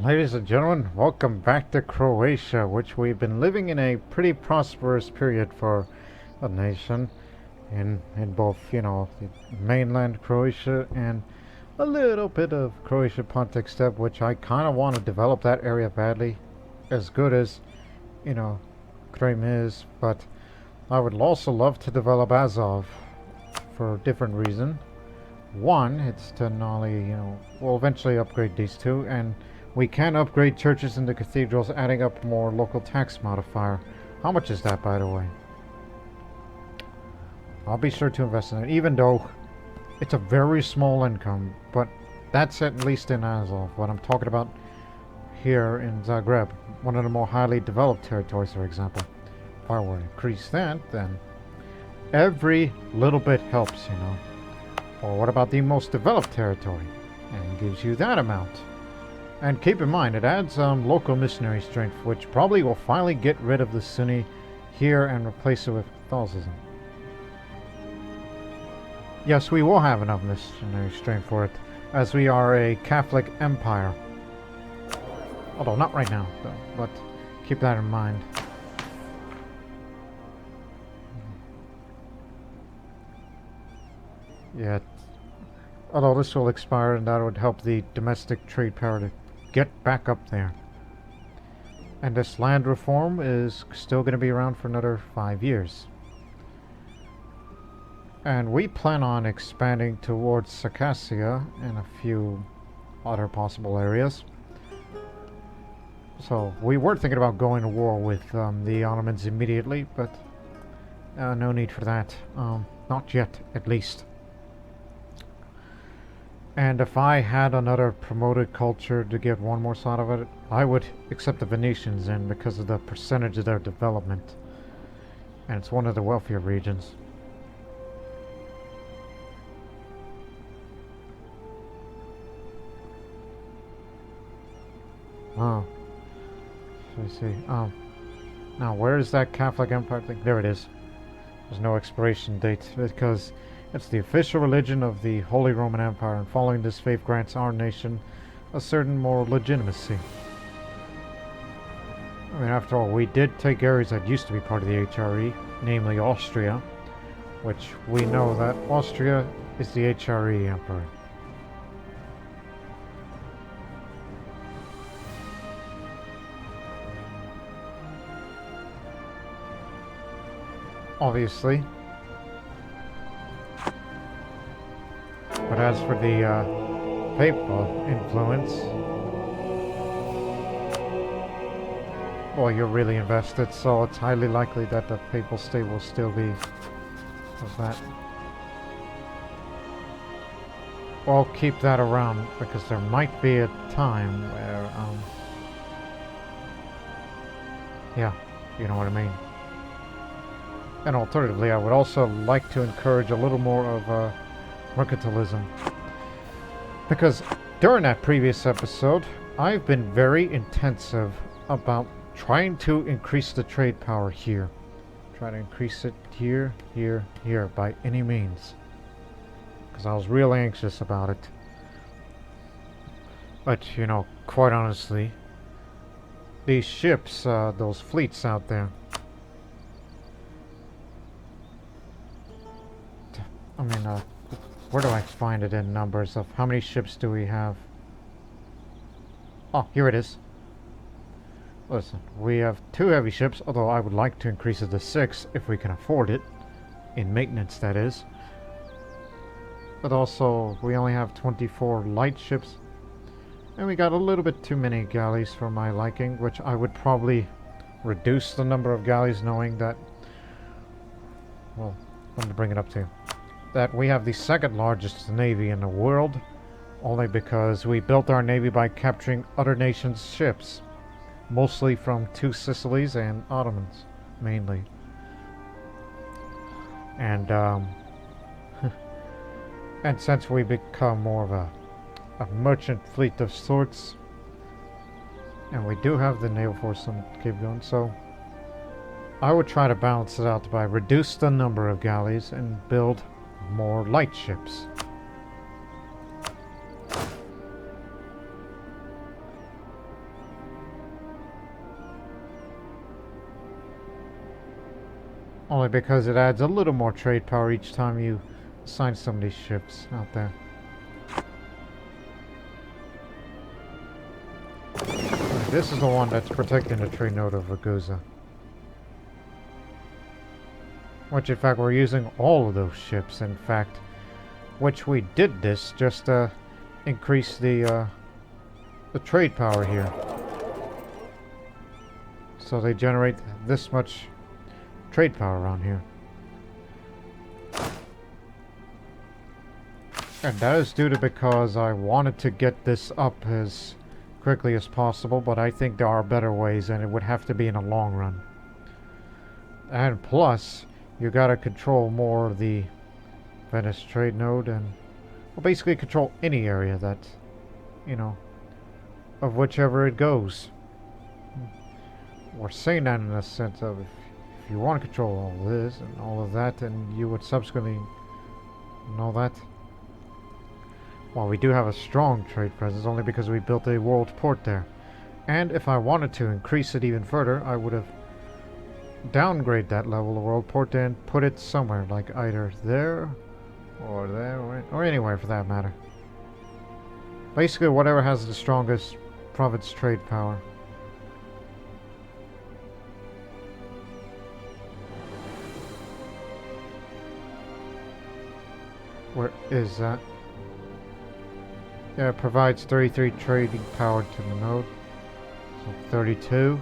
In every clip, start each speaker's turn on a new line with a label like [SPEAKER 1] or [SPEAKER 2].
[SPEAKER 1] Ladies and gentlemen, welcome back to Croatia, which we've been living in a pretty prosperous period for a nation in both, the mainland Croatia and a little bit of Croatia Pontic Steppe, which I kind of want to develop that area badly, as good as, you know, Krim is, but I would also love to develop Azov for a different reason. One, it's to not only, we'll eventually upgrade these two, and we can upgrade churches into cathedrals, adding up more local tax modifier. How much is that, by the way? I'll be sure to invest in it, even though it's a very small income, but that's at least in Azov. What I'm talking about here in Zagreb, one of the more highly developed territories, for example. If I were to increase that, then every little bit helps, Or what about the most developed territory? And gives you that amount. And keep in mind, it adds local missionary strength, which probably will finally get rid of the Sunni here and replace it with Catholicism. Yes, we will have enough missionary strength for it, as we are a Catholic empire. Although not right now, though, but keep that in mind. Yeah, although this will expire, and that would help the domestic trade power to get back up there. And this land reform is still going to be around for another 5 years. And we plan on expanding towards Circassia and a few other possible areas. So we were thinking about going to war with the Ottomans immediately, but no need for that. Not yet, at least. And if I had another promoted culture to get one more side of it, I would accept the Venetians in because of the percentage of their development. And it's one of the wealthier regions. Oh. Let me see. Now where is that Catholic Empire thing? There it is. There's no expiration date because it's the official religion of the Holy Roman Empire, and following this faith grants our nation a certain moral legitimacy. I mean, after all, we did take areas that used to be part of the HRE, namely Austria, which we know that Austria is the HRE emperor. Obviously. But as for the papal influence, well, you're really invested, so it's highly likely that the papal state will still be of that. Well, keep that around because there might be a time where, yeah, you know what I mean. And alternatively, I would also like to encourage a little more of mercantilism. Because during that previous episode, I've been very intensive about trying to increase the trade power here. Try to increase it here, here, here, by any means. Because I was real anxious about it. But, quite honestly, these ships, those fleets out there, I mean, where do I find it in numbers of how many ships do we have? Oh, here it is. Listen, we have 2 heavy ships, although I would like to increase it to 6 if we can afford it. In maintenance, that is. But also, we only have 24 light ships. And we got a little bit too many galleys for my liking, which I would probably reduce the number of galleys, knowing that... Well, let me bring it up to you. That we have the 2nd largest navy in the world, only because we built our navy by capturing other nations' ships, mostly from 2 Sicilies and Ottomans, mainly. And and since we become more of a merchant fleet of sorts, and we do have the naval force to keep going, so I would try to balance it out by reduce the number of galleys and build more light ships. Only because it adds a little more trade power each time you assign some of these ships out there. This is the one that's protecting the trade node of Ragusa. Which, in fact, we're using all of those ships, in fact. Which we did this just to increase the trade power here. So they generate this much trade power around here. And that is due to because I wanted to get this up as quickly as possible, but I think there are better ways, and it would have to be in the long run. And plus, you gotta control more of the Venice trade node, and well, basically control any area that, you know, of whichever it goes. We're saying that in the sense of if you want to control all this and all of that, then you would subsequently know that. Well, we do have a strong trade presence only because we built a world port there. And if I wanted to increase it even further, I would have downgraded that level of world port and put it somewhere, like either there, or anywhere for that matter. Basically, whatever has the strongest province trade power. Where is that? Yeah, it provides 33 trading power to the node. So 32.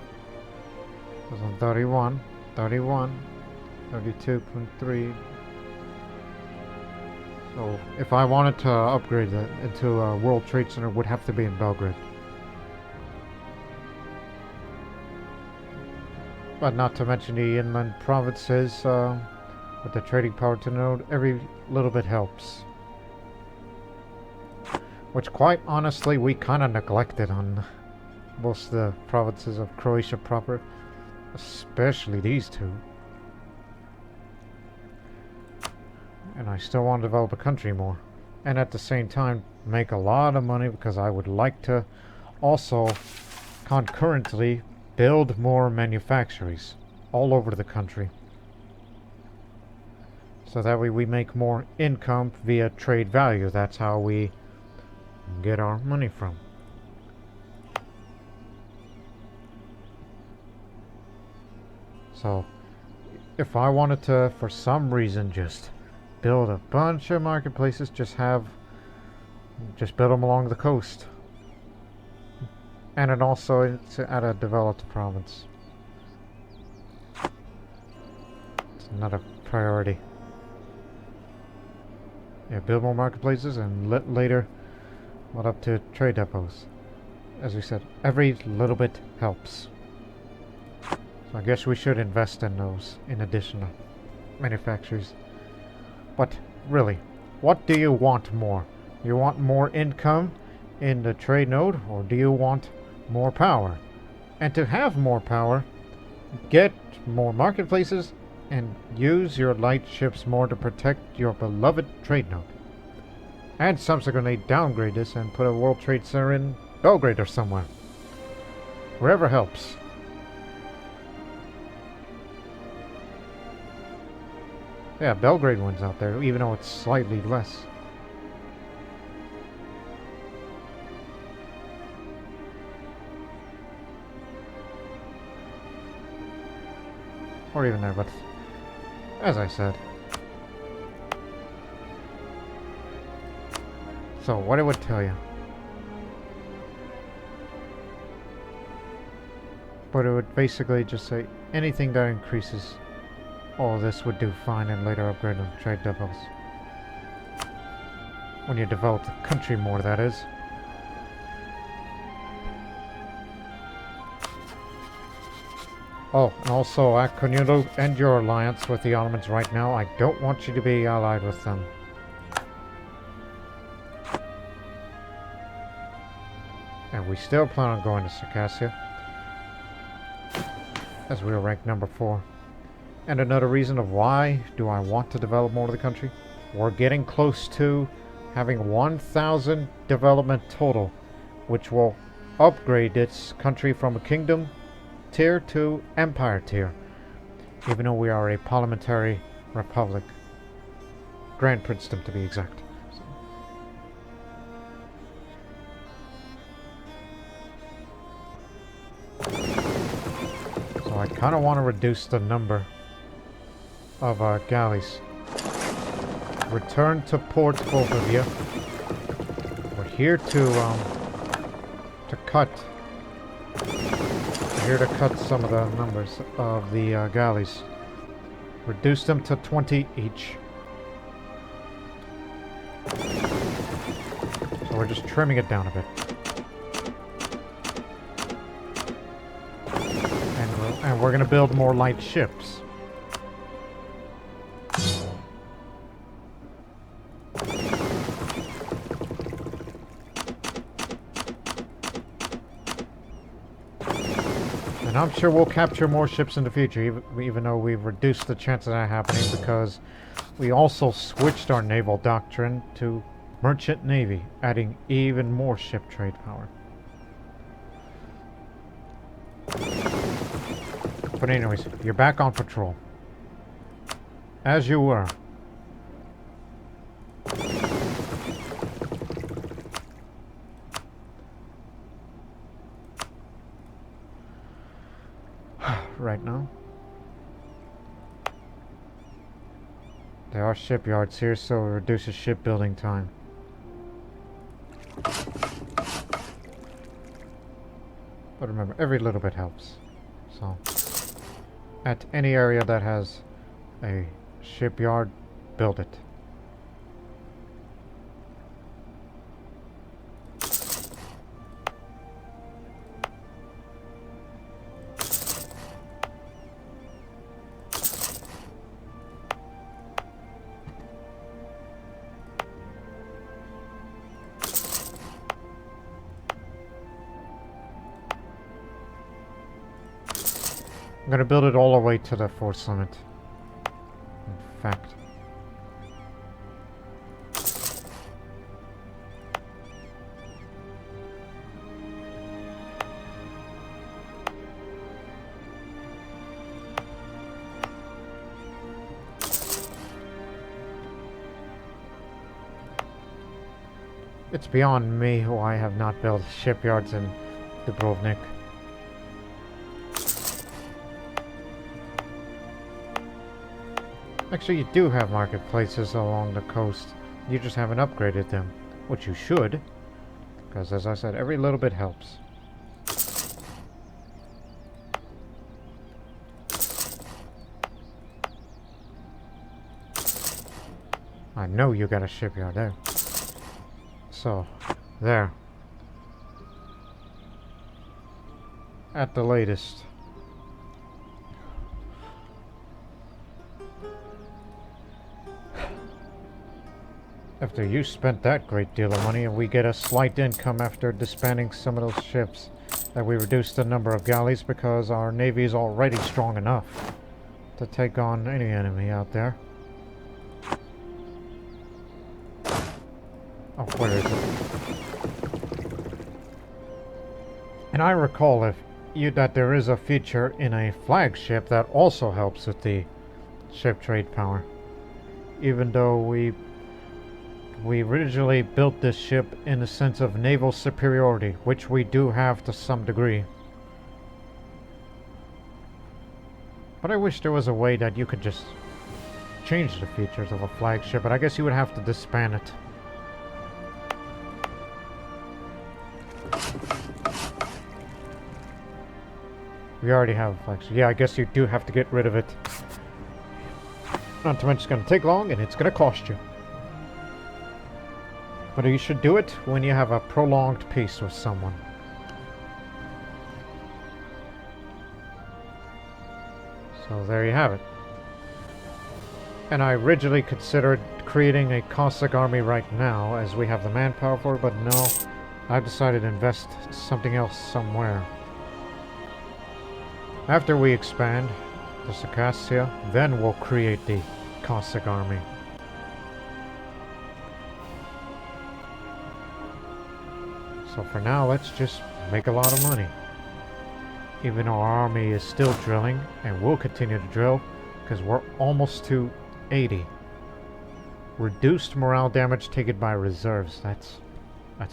[SPEAKER 1] Goes on 31. 31. 32.3. So if I wanted to upgrade that into a World Trade Center, it would have to be in Belgrade. But not to mention the inland provinces, with the trading power to the node, every little bit helps. Which, quite honestly, we kind of neglected on most of the provinces of Croatia proper. Especially these two. And I still want to develop a country more. And at the same time, make a lot of money because I would like to also concurrently build more manufactories all over the country. So that way we make more income via trade value. That's how we get our money from. So if I wanted to, for some reason, just build a bunch of marketplaces, just build them along the coast. And then also it's at a developed province. It's another priority. Yeah, build more marketplaces and later what up to trade depots. As we said, every little bit helps. So I guess we should invest in those in addition to manufacturers. But really, what do you want more? You want more income in the trade node, or do you want more power? And to have more power, get more marketplaces and use your light ships more to protect your beloved trade node. And subsequently downgrade this and put a World Trade Center in Belgrade or somewhere. Wherever helps. Yeah, Belgrade wins out there, even though it's slightly less. Or even there, but as I said. So, what it would tell you. But it would basically just say anything that increases all this would do fine and later upgrade on trade depots. When you develop the country more, that is. Oh, and also, Akkonudo, end your alliance with the Ottomans right now. I don't want you to be allied with them. And we still plan on going to Circassia, as we are ranked number 4. And another reason of why do I want to develop more of the country? We're getting close to having 1,000 development total, which will upgrade its country from a kingdom tier to empire tier. even though we are a parliamentary republic. Grand Princedom, to be exact. So I kind of want to reduce the number of galleys. Return to port, both of you. We're here to cut. We're here to cut some of the numbers of the galleys. Reduce them to 20 each. So we're just trimming it down a bit. And we're going to build more light ships. And I'm sure we'll capture more ships in the future, even though we've reduced the chance of that happening, because we also switched our naval doctrine to merchant navy, adding even more ship trade power. But anyways, you're back on patrol. As you were. Right now. There are shipyards here, so it reduces shipbuilding time. But remember, every little bit helps. So, at any area that has a shipyard, build it. I'm gonna build it all the way to the fourth summit. In fact. It's beyond me who I have not built shipyards in Dubrovnik. Actually, you do have marketplaces along the coast. You just haven't upgraded them, which you should, because as I said, every little bit helps. I know you got a shipyard there. So, there. At the latest. After you spent that great deal of money and we get a slight income after disbanding some of those ships, that we reduced the number of galleys because our navy is already strong enough to take on any enemy out there. Oh, where is it? And I recall that there is a feature in a flagship that also helps with the ship trade power. Even though we originally built this ship in a sense of naval superiority, which we do have to some degree. But I wish there was a way that you could just change the features of a flagship, but I guess you would have to disband it. We already have a flagship. Yeah, I guess you do have to get rid of it. Not to mention it's going to take long and it's going to cost you. But you should do it when you have a prolonged peace with someone. So there you have it. And I originally considered creating a Cossack army right now, as we have the manpower for it, but no, I've decided to invest something else somewhere. After we expand the Circassia, then we'll create the Cossack army. So for now, let's just make a lot of money. Even though our army is still drilling, and will continue to drill, because we're almost to 80. Reduced morale damage taken by reserves. That's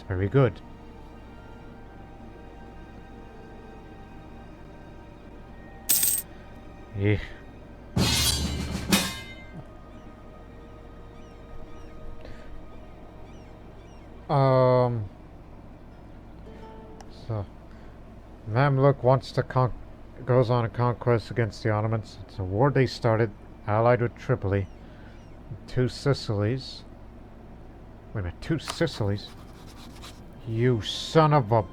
[SPEAKER 1] very good. Yeah. So Mamluk wants to goes on a conquest against the Ottomans. It's a war they started, allied with Tripoli. 2 Sicilies. Wait a minute, 2 Sicilies? You son of a...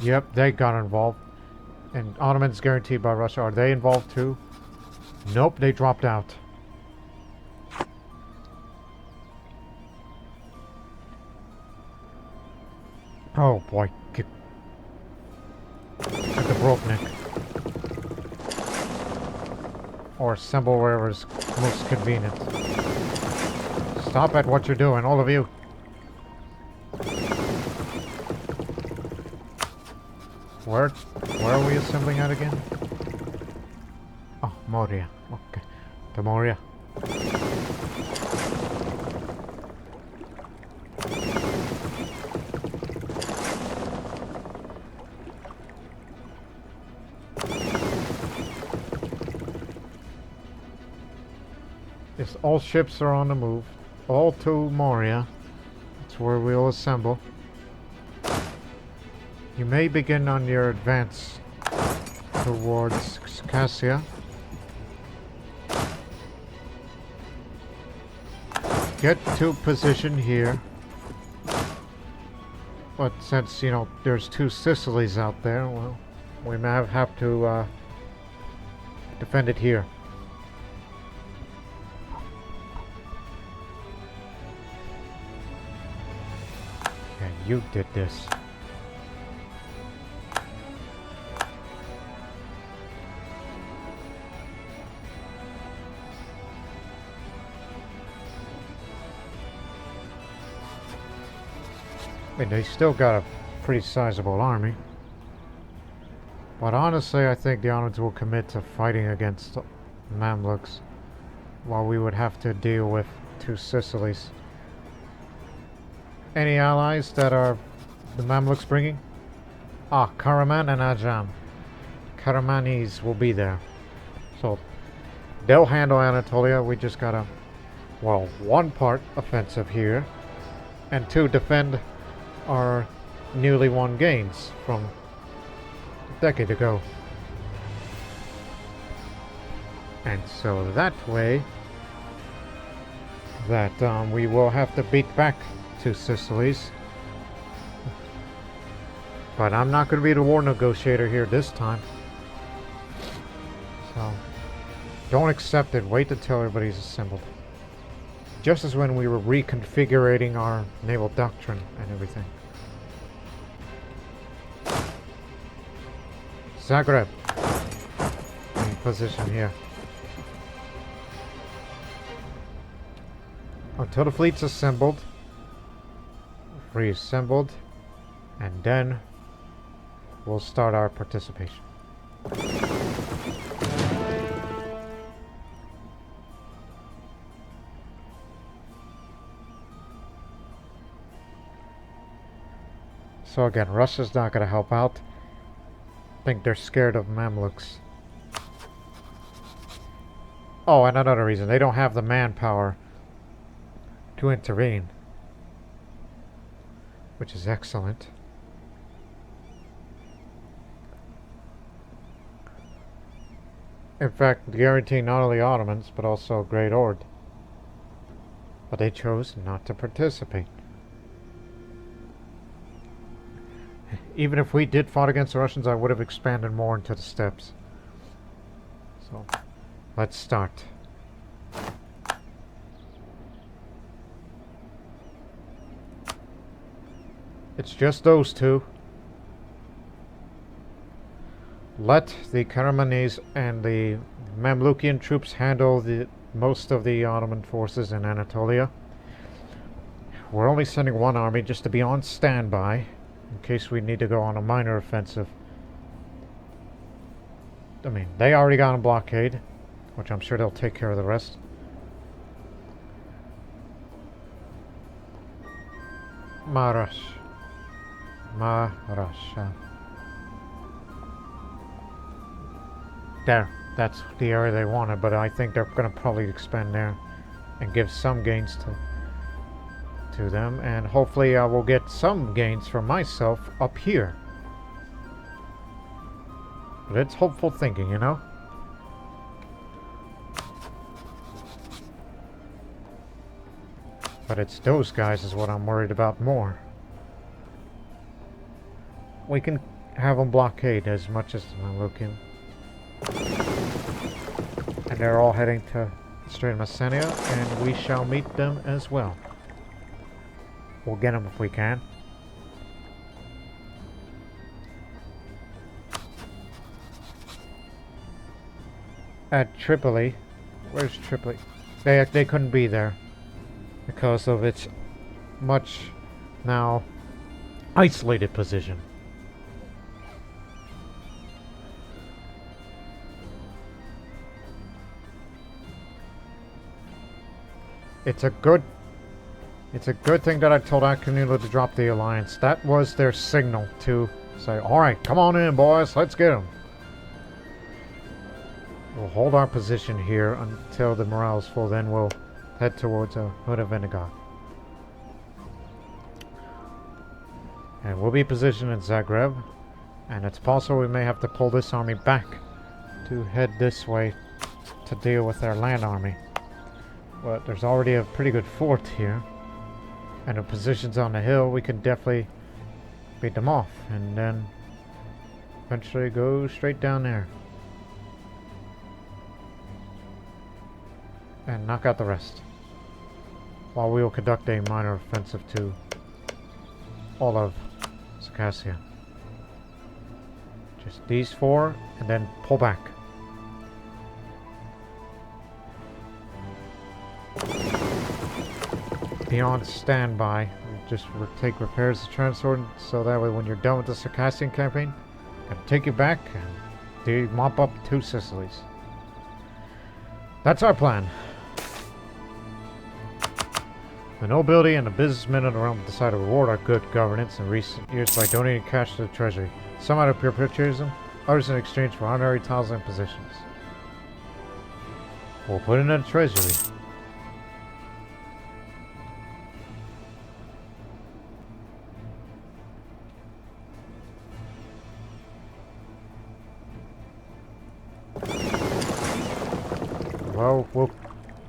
[SPEAKER 1] Yep, they got involved. And Ottomans guaranteed by Russia. Are they involved too? Nope, they dropped out. Oh boy. Get the Brokeneck. Or assemble wherever is most convenient. Stop at what you're doing, all of you. Where are we assembling at again? Oh, Moria. Okay. To Moria. Yes, all ships are on the move. All to Moria. That's where we'll assemble. You may begin on your advance towards Circassia. Get to position here. But since, you know, there's 2 Sicilies out there, well, we may have to defend it here. Yeah, you did this. I mean, they still got a pretty sizable army. But honestly, I think the Ottomans will commit to fighting against Mamluks, while we would have to deal with 2 Sicilies. Any allies that are the Mamluks bringing? Ah, Karaman and Ajam. Karamanis will be there. So, they'll handle Anatolia. We just gotta, well, 1 part offensive here, and 2 defend our newly won gains from a decade ago. And so that way, that we will have to beat back 2 Sicilies. But I'm not going to be the war negotiator here this time. So, don't accept it. Wait until everybody's assembled. Just as when we were reconfiguring our naval doctrine and everything. Zagreb. In position here. Until the fleet's assembled. Reassembled. And then we'll start our participation. So again, Russia's not going to help out. I think they're scared of Mamluks. Oh, and another reason, they don't have the manpower to intervene, which is excellent. In fact, guaranteeing not only Ottomans, but also Great Ord. But they chose not to participate. Even if we did fight against the Russians, I would have expanded more into the steppes. So, let's start. It's just those 2. Let the Karamanlis and the Mamlukian troops handle most of the Ottoman forces in Anatolia. We're only sending 1 army just to be on standby, in case we need to go on a minor offensive. I mean, they already got a blockade, which I'm sure they'll take care of the rest. Marasha. There, that's the area they wanted, but I think they're going to probably expand there and give some gains to them, and hopefully I will get some gains for myself up here. But it's hopeful thinking, you know? But it's those guys is what I'm worried about more. We can have them blockade as much as I'm looking. And they're all heading to Strait of Messenia, and we shall meet them as well. We'll get them if we can. At Tripoli. Where's Tripoli? They couldn't be there because of its much now isolated position. It's a good thing that I told Akinula to drop the alliance. That was their signal to say, alright, come on in, boys, let's get them. We'll hold our position here until the morale is full, then we'll head towards Hood of Vinegar. And we'll be positioned in Zagreb, and it's possible we may have to pull this army back to head this way to deal with their land army. But there's already a pretty good fort here, and the positions on the hill, we can definitely beat them off, and then eventually go straight down there and knock out the rest, while we will conduct a minor offensive to all of Circassia. Just these four, and then pull back. Be on standby. Just take repairs to transport, so that way when you're done with the Circassian campaign, I can take you back and mop up 2 Sicilies. That's our plan. The nobility and the businessmen of the realm decide to reward our good governance in recent years by donating cash to the treasury. Some out of pure patriotism, others in exchange for honorary titles and positions. We'll put it in the treasury. Well,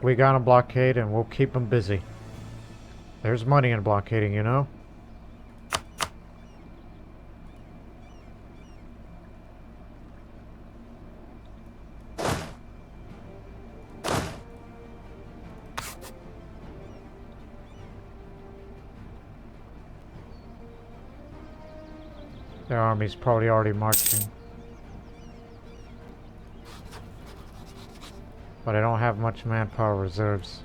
[SPEAKER 1] we got a blockade and we'll keep them busy. There's money in blockading, you know? Their army's probably already marching. But I don't have much manpower reserves.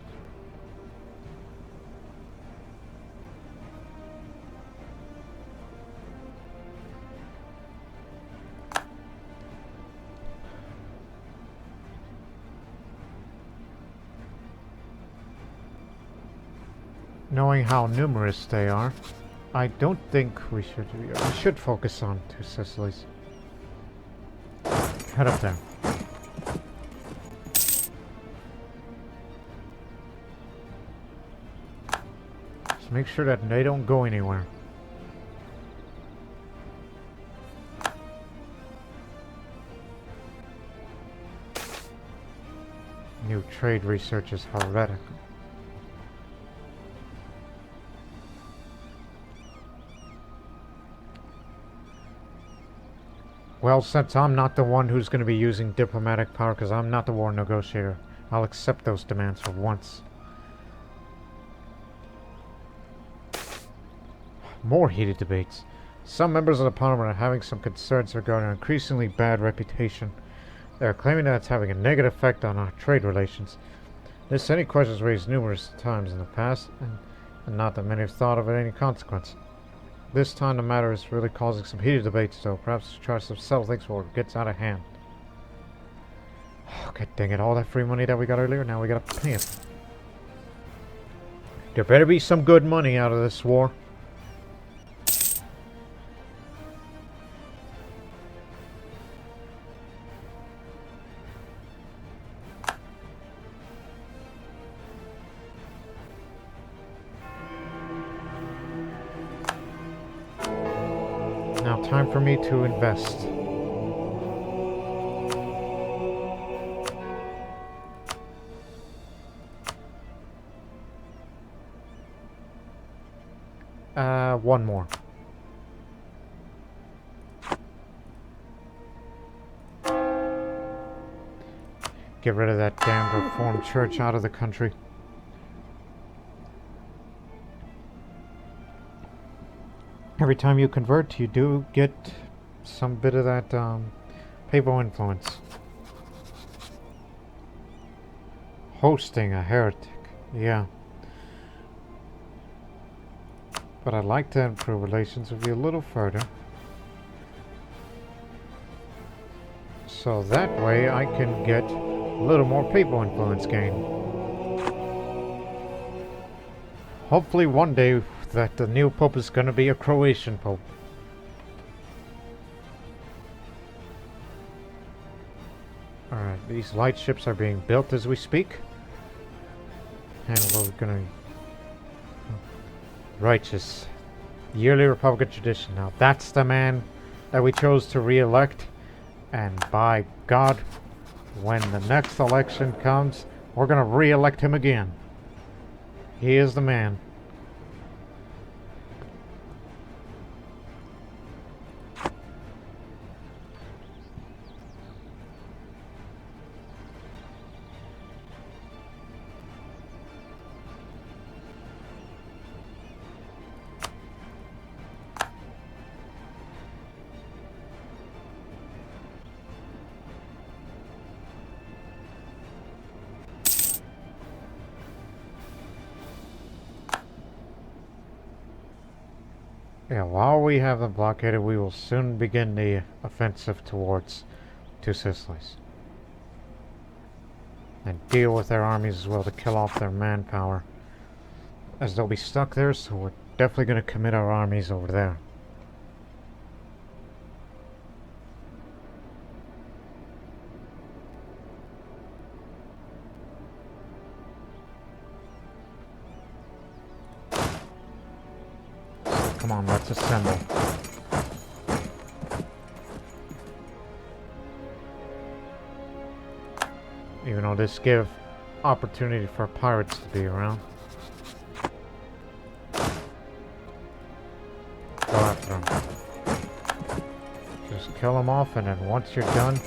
[SPEAKER 1] Knowing how numerous they are, I don't think we should focus on 2 Sicilies. Head up there. Just make sure that they don't go anywhere. New trade research is heretical. Well, since I'm not the one who's going to be using diplomatic power, because I'm not the war negotiator, I'll accept those demands for once. More heated debates. Some members of the parliament are having some concerns regarding our increasingly bad reputation. They are claiming that it's having a negative effect on our trade relations. This any questions raised numerous times in the past, and not that many have thought of it any consequence. This time the matter is really causing some heated debates, so perhaps to try to settle things before it gets out of hand. Okay, dang it, all that free money that we got earlier, now we gotta pay it. There better be some good money out of this war. Now time for me to invest. One more. Get rid of that damn Reformed church out of the country. Every time you convert, you do get some bit of that papal influence. Hosting a heretic, yeah. But I'd like to improve relations with you a little further. So that way I can get a little more papal influence gain. Hopefully one day that the new pope is going to be a Croatian pope. Alright, these light ships are being built as we speak. And we're going to... Righteous. Yearly Republican tradition. Now that's the man that we chose to re-elect. And by God, when the next election comes, we're going to re-elect him again. He is the man. Yeah, while we have them blockaded, we will soon begin the offensive towards Two Sicilies. And deal with their armies as well to kill off their manpower. As they'll be stuck there, so we're definitely going to commit our armies over there. Come on, let's assemble. Even though this gives opportunity for pirates to be around. Go after them. Just kill them off, and then once you're done,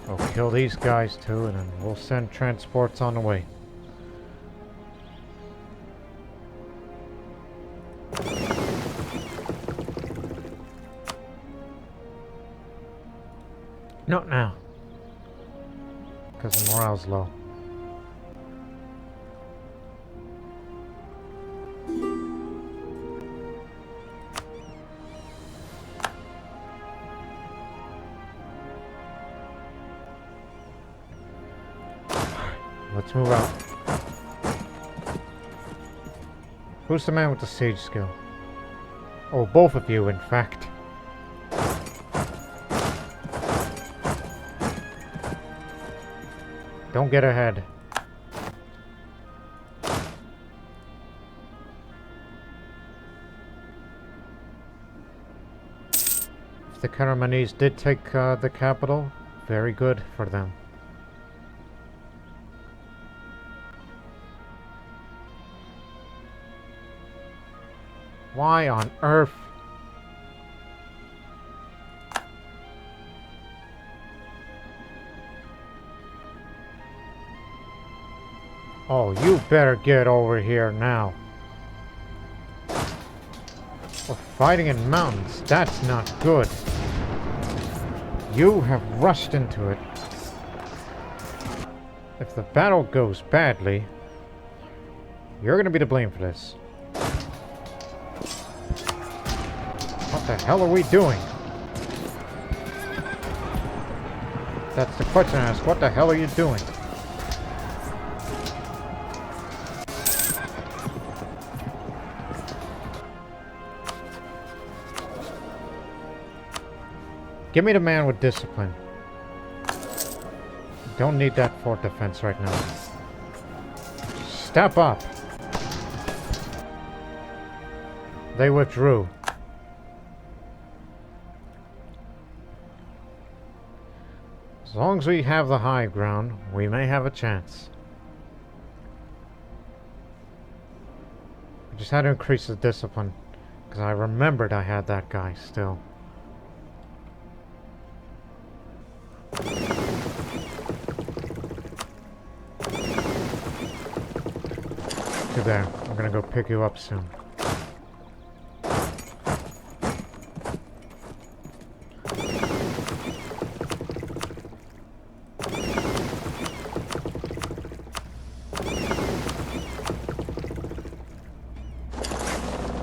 [SPEAKER 1] we'll kill these guys too, and then we'll send transports on the way. Not now. Because the morale's low. Let's move out. Who's the man with the siege skill? Oh, both of you, in fact. Don't get ahead. If the Caramanese did take the capital, very good for them. Why on earth? Oh, you better get over here now. We're fighting in mountains. That's not good. You have rushed into it. If the battle goes badly, you're gonna be to blame for this. What the hell are we doing? That's the question I ask. What the hell are you doing? Give me the man with discipline. Don't need that fort defense right now. Step up. They withdrew. As long as we have the high ground, we may have a chance. I just had to increase the discipline, because I remembered I had that guy still. To there. I'm gonna go pick you up soon.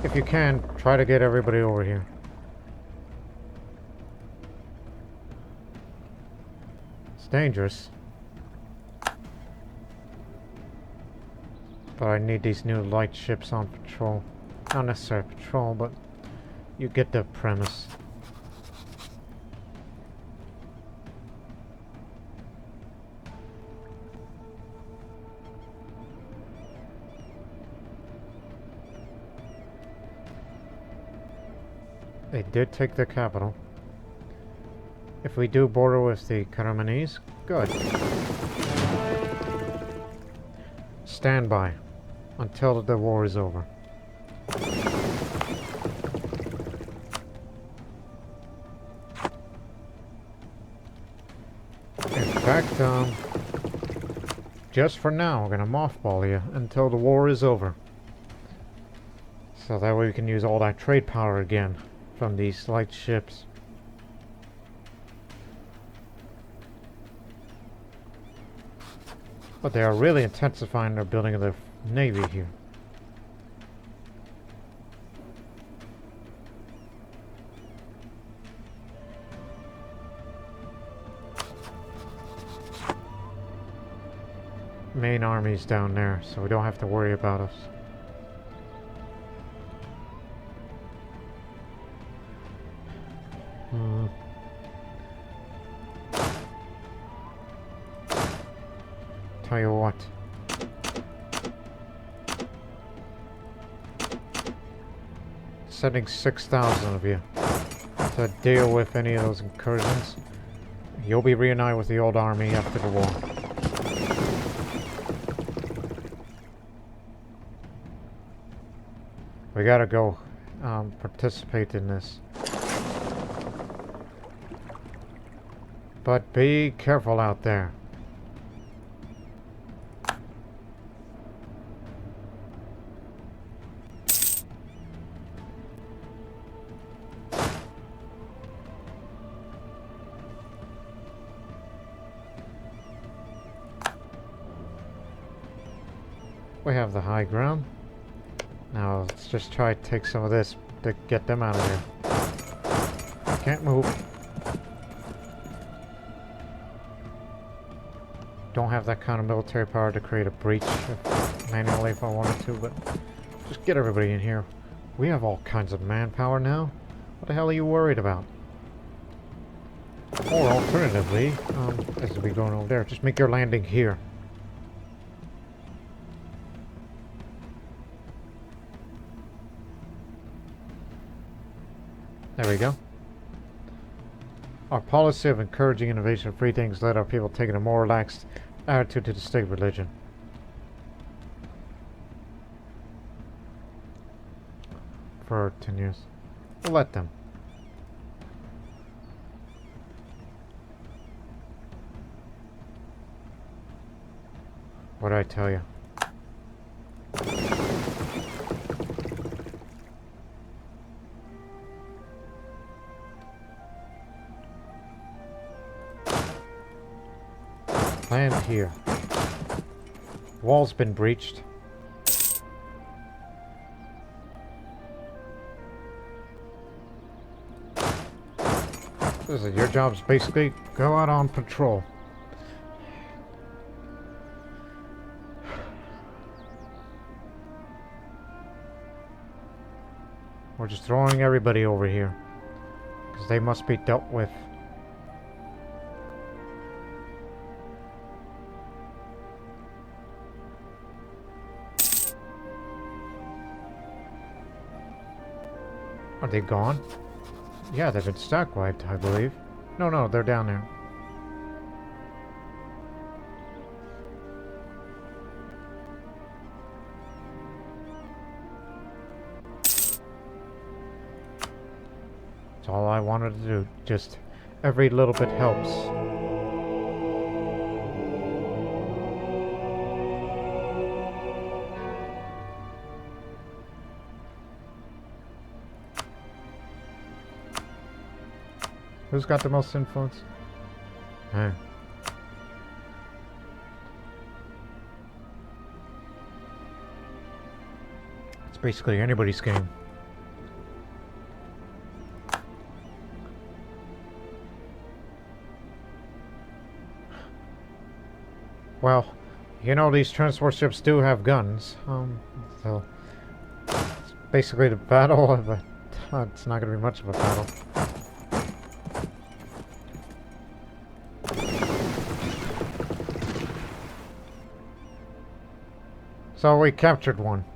[SPEAKER 1] If you can, try to get everybody over here. It's dangerous. But I need these new light ships on patrol. Not necessarily patrol, but you get the premise. They did take the capital. If we do border with the Karamanese, good. Stand by until the war is over. In fact, just for now, we're gonna mothball you until the war is over. So that way we can use all that trade power again from these light ships. But they are really intensifying their building of their navy here. Main army's down there, so we don't have to worry about us. Tell you what. Sending 6,000 of you to deal with any of those incursions. You'll be reunited with the old army after the war. We gotta go participate in this. But be careful out there. We have the high ground. Now let's just try to take some of this to get them out of here. Can't move. Don't have that kind of military power to create a breach manually if I wanted to, but just get everybody in here. We have all kinds of manpower now. What the hell are you worried about? Or alternatively, as we going over there, just make your landing here. There we go. Our policy of encouraging innovation and free things led our people taking a more relaxed attitude to the state religion. For 10 years. We'll let them. What did I tell you? Land here. Wall's been breached. Listen, your job's basically go out on patrol. We're just throwing everybody over here. Because they must be dealt with. Are they gone? Yeah, they've been stack wiped, I believe. No, they're down there. That's all I wanted to do. Just every little bit helps. Who's got the most influence? Hey. It's basically anybody's game. Well, you know these transport ships do have guns. So it's basically the battle of a... it's not going to be much of a battle. So we captured one.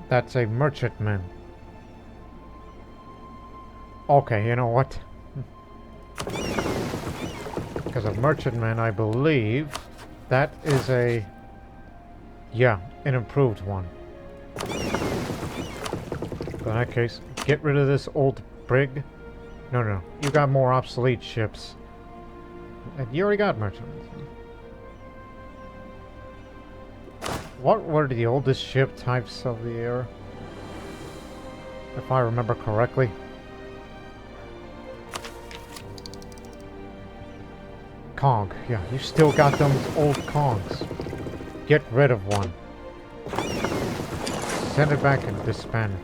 [SPEAKER 1] That's a merchantman. Okay, you know what? Because a merchantman, I believe, that is a... yeah, an improved one. In that case, get rid of this old brig. No, you got more obsolete ships. And you already got merchantmen. What were the oldest ship types of the era? If I remember correctly. Kong. Yeah, you still got them old Kongs. Get rid of one. Send it back and disband it.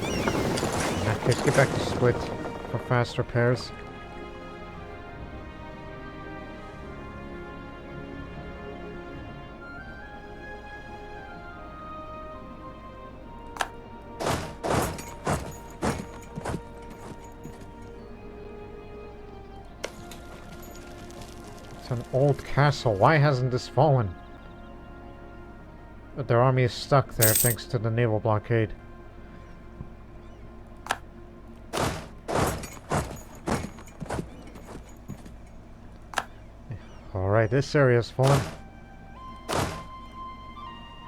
[SPEAKER 1] In that case, get back to Split for fast repairs. An old castle. Why hasn't this fallen? But their army is stuck there thanks to the naval blockade. Alright, this area is fallen.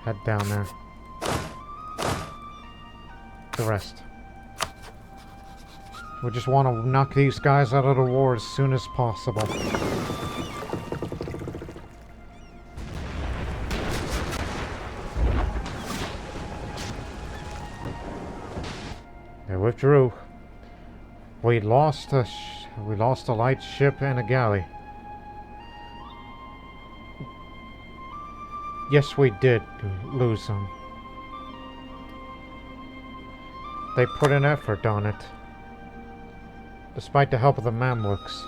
[SPEAKER 1] Head down there. The rest. We just want to knock these guys out of the war as soon as possible. They withdrew. We lost a light ship and a galley. Yes, we did lose them. They put an effort on it, despite the help of the Mamluks.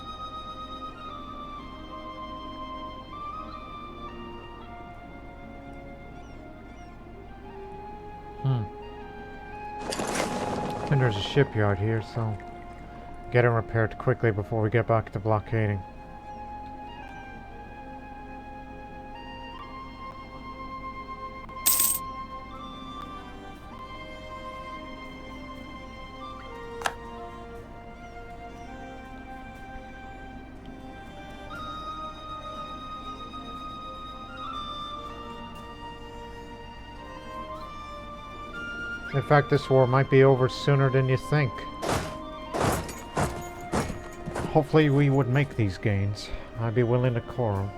[SPEAKER 1] And there's a shipyard here, so get it repaired quickly before we get back to blockading. In fact, this war might be over sooner than you think. Hopefully we would make these gains. I'd be willing to core them.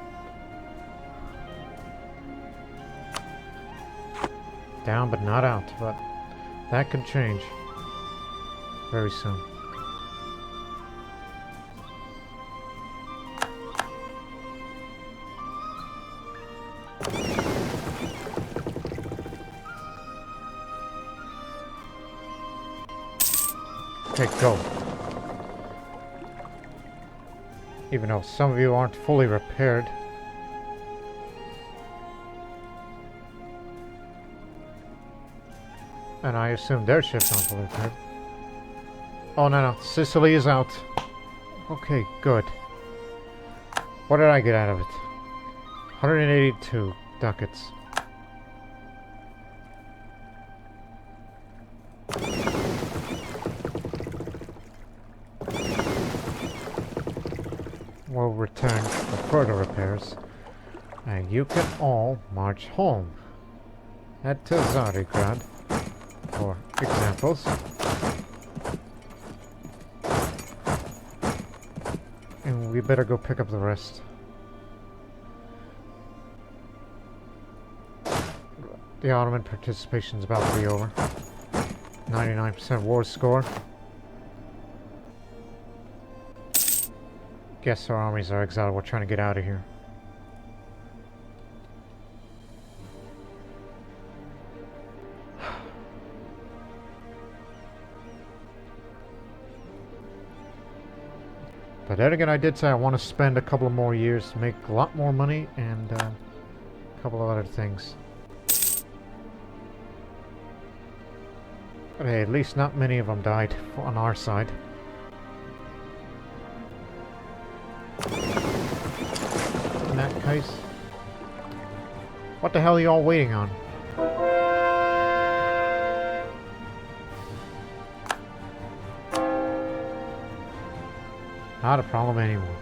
[SPEAKER 1] Down but not out, but that could change very soon. Okay, go. Even though some of you aren't fully repaired. And I assume their ships aren't fully repaired. Oh, no. Sicily is out. Okay, good. What did I get out of it? 182 ducats. We'll return for further repairs. And you can all march home. Head to Zarigrad for examples. And we better go pick up the rest. The Ottoman participation is about to be over. 99% war score. Guess our armies are exiled. We're trying to get out of here. But then again, I did say I want to spend a couple of more years to make a lot more money and a couple of other things. But hey, at least not many of them died on our side. In that case, what the hell are you all waiting on? Not a problem anymore.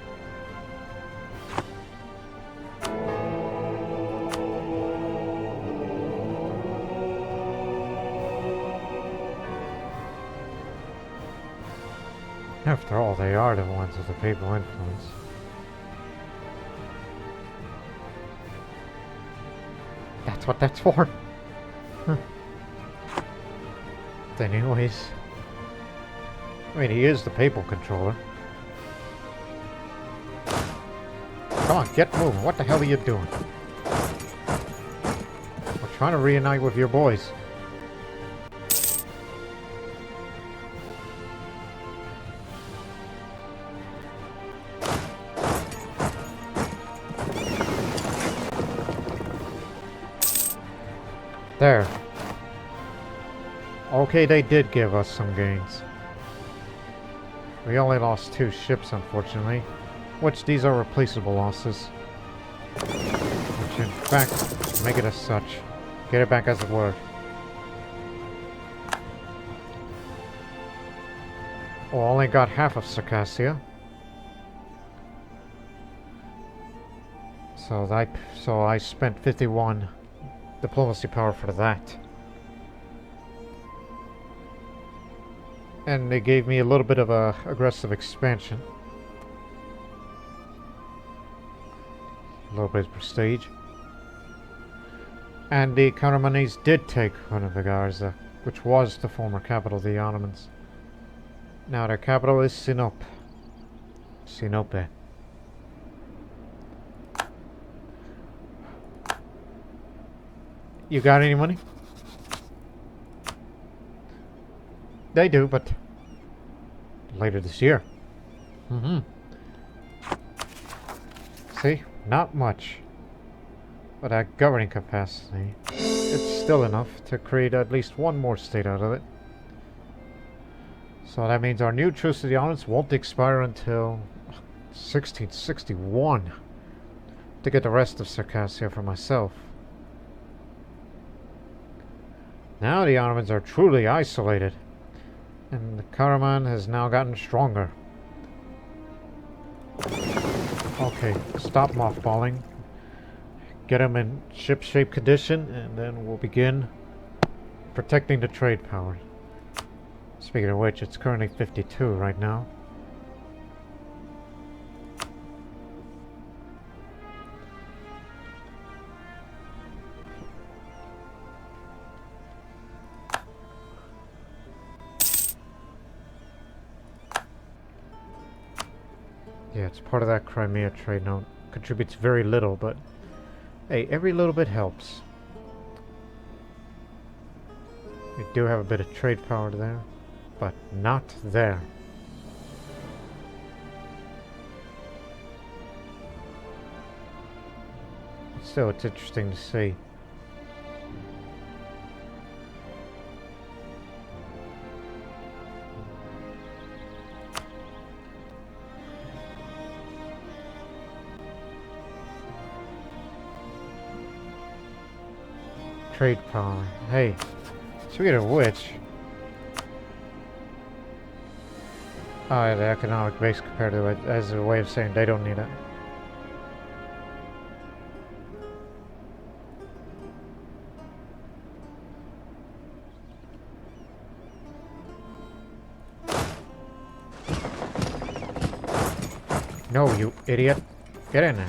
[SPEAKER 1] After all, they are the ones with the papal influence. That's what that's for. Anyways, I mean, he is the papal controller. Come on, get moving. What the hell are you doing? We're trying to reunite with your boys. There. Okay, they did give us some gains. We only lost 2 ships, unfortunately. Which these are replaceable losses. Which in fact, make it as such. Get it back as it were. Well, only got half of Circassia. So I spent 51 diplomacy power for that. And they gave me a little bit of a aggressive expansion. A little bit of prestige. And the Karamanese did take Manufactories, which was the former capital of the Ottomans. Now their capital is Sinope. Sinope. You got any money? They do, but later this year. See? Not much. But at governing capacity, it's still enough to create at least one more state out of it. So that means our new truce to the Ottomans won't expire until 1661 to get the rest of Circassia for myself. Now the Ottomans are truly isolated, and the Karaman has now gotten stronger. Okay, stop mothballing. Get them in ship-shape condition, and then we'll begin protecting the trade power. Speaking of which, it's currently 52 right now. Yeah, it's part of that Crimea trade note. Contributes very little, but hey, every little bit helps. We do have a bit of trade power there. but not there. Still, it's interesting to see. Trade power. Hey, speaking of which, the economic base compared to it as a way of saying they don't need it. No, you idiot. Get in there.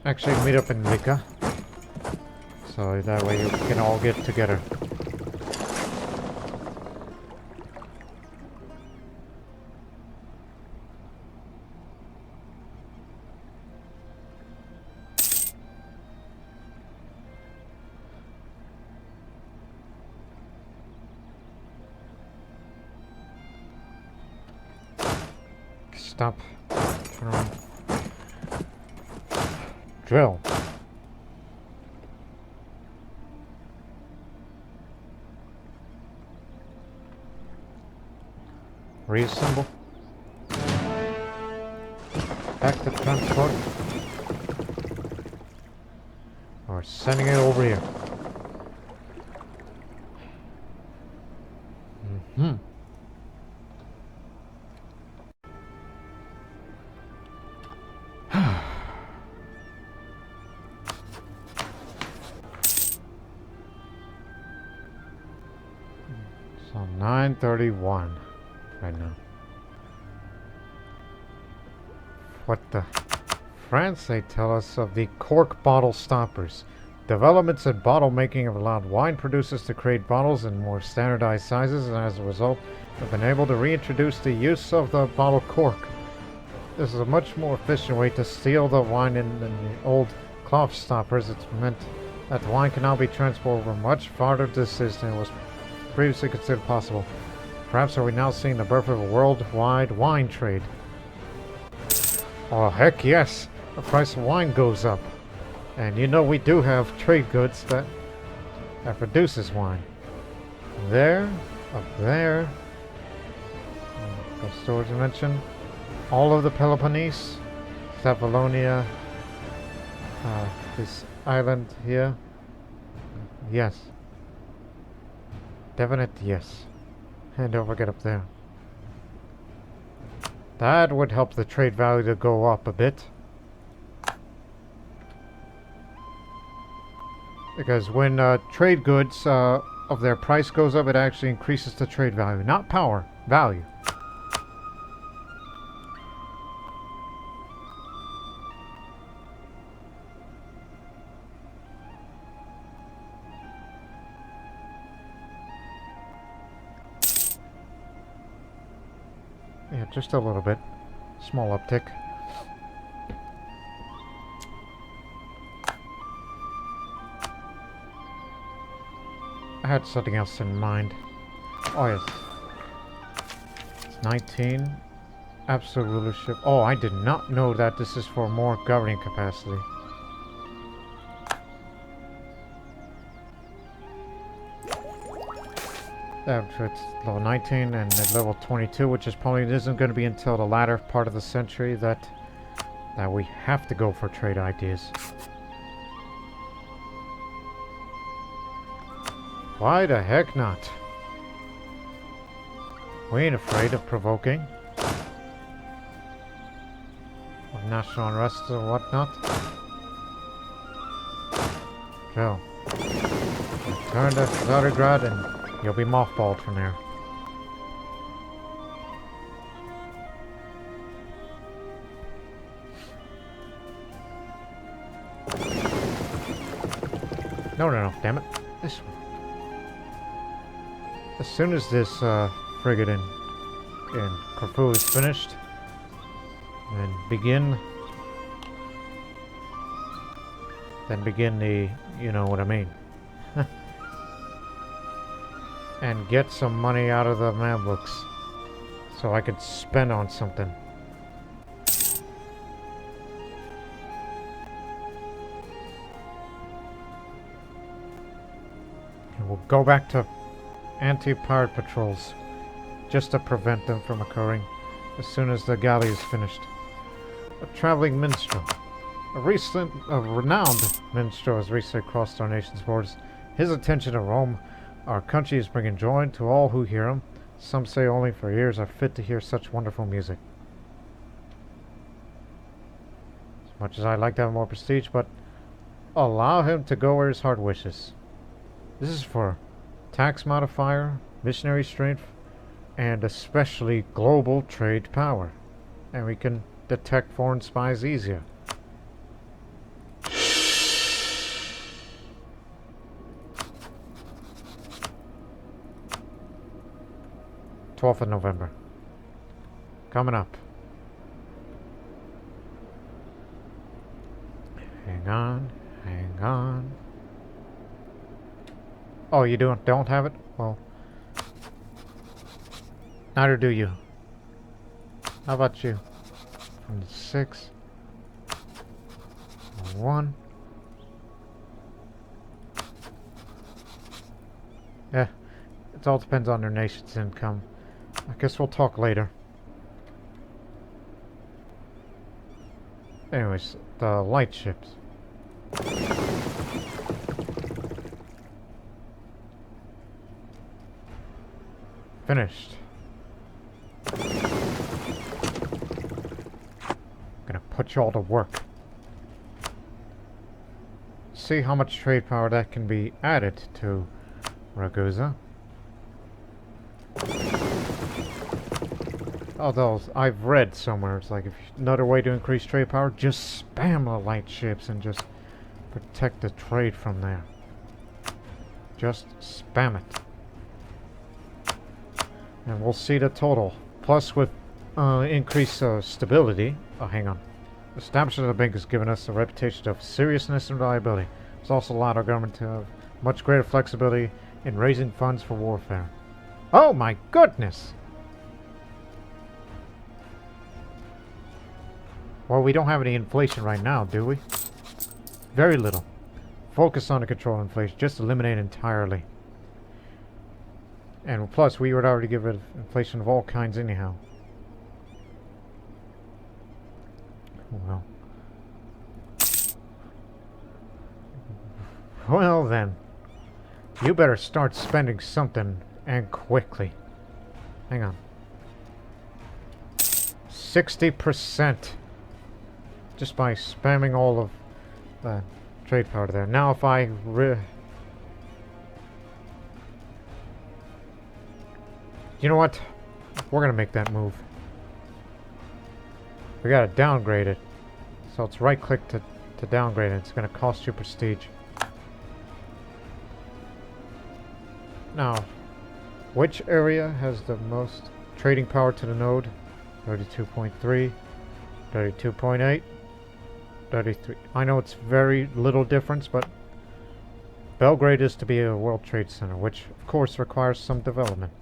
[SPEAKER 1] Actually, meet up in Lika. So that way you can all get together. Stop. Turn around. Drill. Reassemble. Back to transport. Or sending it over here. Mm-hmm. So 9:31 right now. What the? France, they tell us of the cork bottle stoppers. Developments in bottle making have allowed wine producers to create bottles in more standardized sizes, and as a result have been able to reintroduce the use of the bottle cork. This is a much more efficient way to seal the wine in than the old cloth stoppers. It's meant that the wine can now be transported over much farther distances than was previously considered possible. Perhaps are we now seeing the birth of a worldwide wine trade? Oh heck yes! The price of wine goes up. And you know we do have trade goods that produces wine. There, up there. The storage dimension. All of the Peloponnese, Cephalonia, this island here. Yes. Definite yes. And don't forget up there. That would help the trade value to go up a bit. Because when trade goods of their price goes up, it actually increases the trade value. Not power, value. Yeah, just a little bit. Small uptick. I had something else in mind. Oh yes. It's 19. Absolute rulership. Oh, I did not know that this is for more governing capacity. It's level 19 and at level 22, which is probably isn't going to be until the latter part of the century that we have to go for trade ideas. Why the heck not? We ain't afraid of provoking. Of national unrest or whatnot. Go. Return to Zagrad and you'll be mothballed from there. No, damn it. This one. As soon as this frigate in Corfu is finished, then begin the, you know what I mean, and get some money out of the Mamluks so I could spend on something. And we'll go back to anti-pirate patrols just to prevent them from occurring as soon as the galley is finished. A traveling minstrel. A renowned minstrel has recently crossed our nation's borders. His attention to Rome, our country, is bringing joy to all who hear him. Some say only for ears are fit to hear such wonderful music. As much as I'd like to have more prestige, but allow him to go where his heart wishes. This is for tax modifier, missionary strength, and especially global trade power. And we can detect foreign spies easier. of November. Coming up. Hang on, hang on. Oh, you don't have it? Well, neither do you. How about you? From the 6. 1. Yeah, it all depends on their nation's income. I guess we'll talk later. Anyways, the light ships. Finished. Gonna put you all to work. See how much trade power that can be added to Ragusa. Although I've read somewhere, it's like if another way to increase trade power, just spam the light ships and just protect the trade from there. Just spam it. And we'll see the total. Plus with increased stability. Oh, hang on. Establishment of the bank has given us a reputation of seriousness and reliability. It's also allowed our government to have much greater flexibility in raising funds for warfare. Oh my goodness! Well, we don't have any inflation right now, do we? Very little. Focus on the control of inflation. Just eliminate entirely. And plus, we would already give it inflation of all kinds anyhow. Well. Well then. You better start spending something, and quickly. Hang on. 60%. Just by spamming all of the trade power there. Now if I you know what? We're gonna make that move. We gotta downgrade it. So it's right click to downgrade it. It's gonna cost you prestige. Now, which area has the most trading power to the node? 32.3, 32.8, 33. I know it's very little difference, but Belgrade is to be a World Trade Center, which of course requires some development.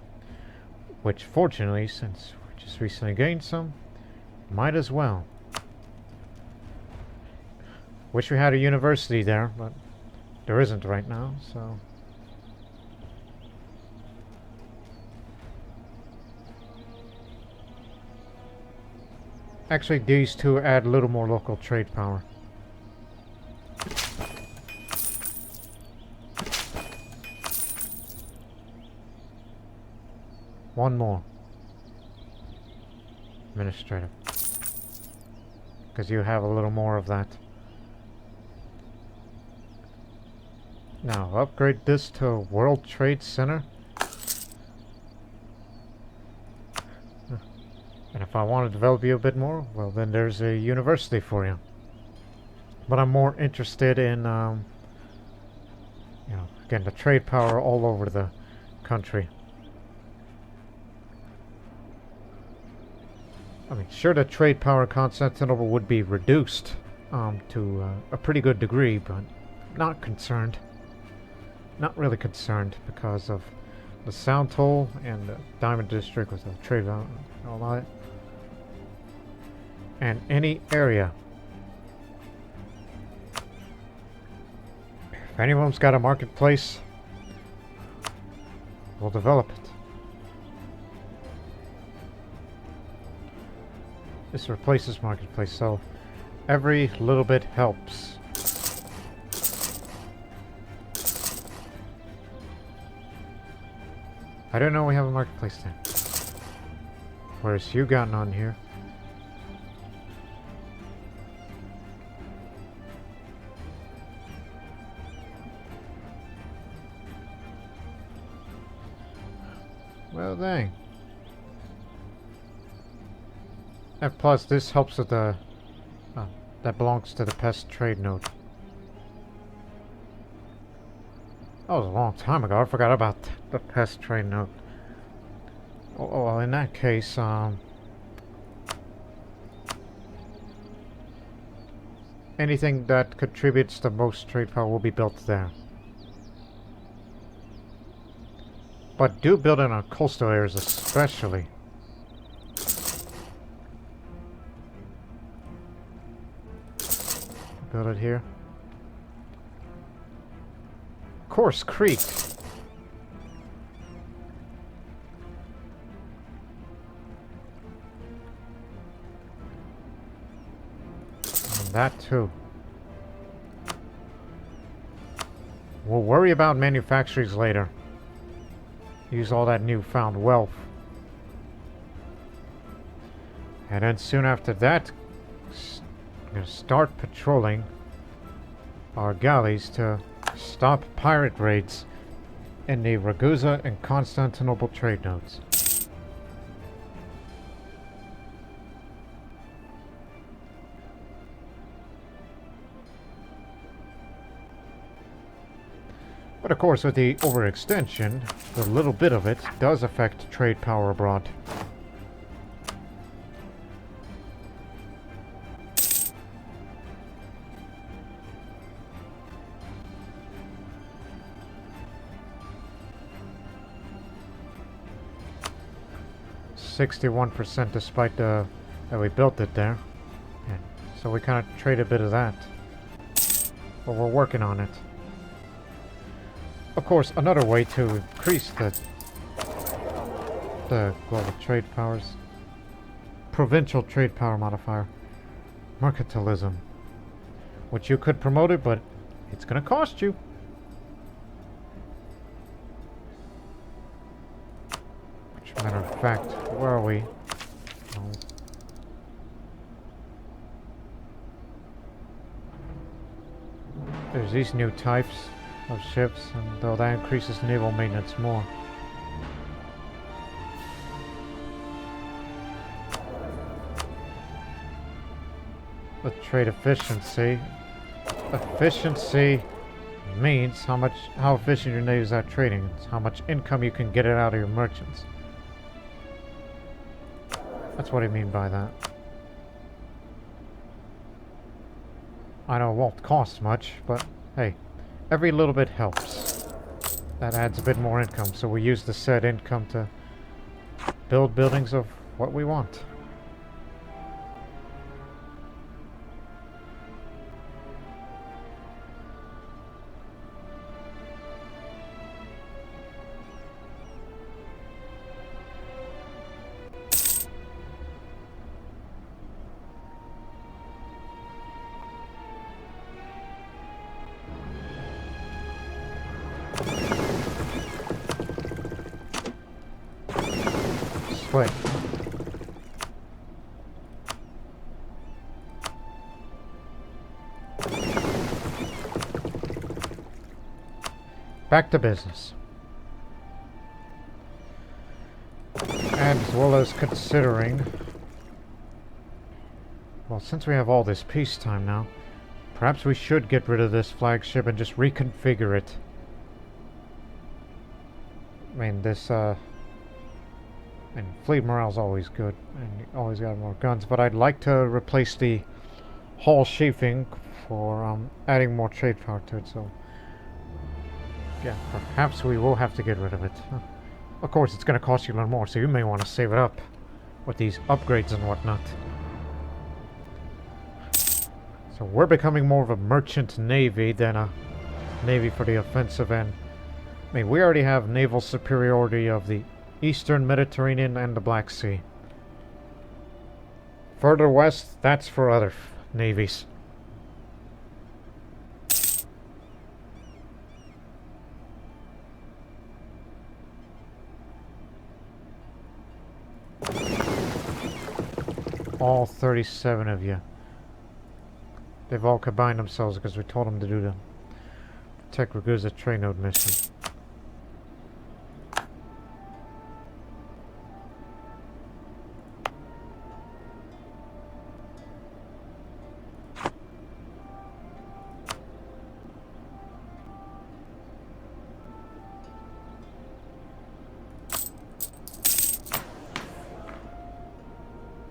[SPEAKER 1] Which fortunately, since we just recently gained some, might as well. Wish we had a university there, but there isn't right now, so... Actually, these two add a little more local trade power. One more. Administrative. Because you have a little more of that. Now, upgrade this to World Trade Center. And if I want to develop you a bit more, well then there's a university for you. But I'm more interested in, you know, again, the trade power all over the country. I mean, sure, the trade power in Constantinople would be reduced to a pretty good degree, but not concerned. not really concerned because of the Sound Toll and the Diamond District with the trade route and all that. And any area. If anyone's got a marketplace, we'll develop it. This replaces marketplace, so every little bit helps. I don't know we have a marketplace then. Where's you gotten on here? Well, dang. And plus, this helps with the... that belongs to the pest trade node. That was a long time ago. I forgot about the pest trade node. Oh, well, in that case, anything that contributes the most trade power will be built there. But do build in our coastal areas especially. Build it here. Course Creek. And that too. We'll worry about manufactories later. Use all that newfound wealth. And then soon after that, I'm going to start patrolling our galleys to stop pirate raids in the Ragusa and Constantinople trade nodes. But of course, with the overextension, the little bit of it does affect trade power abroad. %, despite that we built it there. And so we kind of trade a bit of that. But we're working on it. Of course, another way to increase the global trade powers, provincial trade power modifier, mercantilism, which you could promote it, but it's going to cost you. Which, matter of fact, where are we? Oh. There's these new types of ships, and though that increases naval maintenance more. With trade efficiency, efficiency means how efficient your navy is at trading. It's how much income you can get it out of your merchants. That's what I mean by that. I know it won't cost much, but hey, every little bit helps. That adds a bit more income, so we use the said income to build buildings of what we want. Wait. Back to business. And as well as considering... Well, since we have all this peacetime now, perhaps we should get rid of this flagship and just reconfigure it. I mean, this, and fleet morale's always good, and you always got more guns, but I'd like to replace the hull sheathing for adding more trade power to it, so Yeah, perhaps we will have to get rid of it. Of course, it's going to cost you a little more, so you may want to save it up with these upgrades and whatnot. So we're becoming more of a merchant navy than a navy for the offensive end. I mean, we already have naval superiority of the Eastern Mediterranean and the Black Sea. Further west, that's for other navies. All 37 of you. They've all combined themselves because we told them to do the Tech Ragusa trade node mission.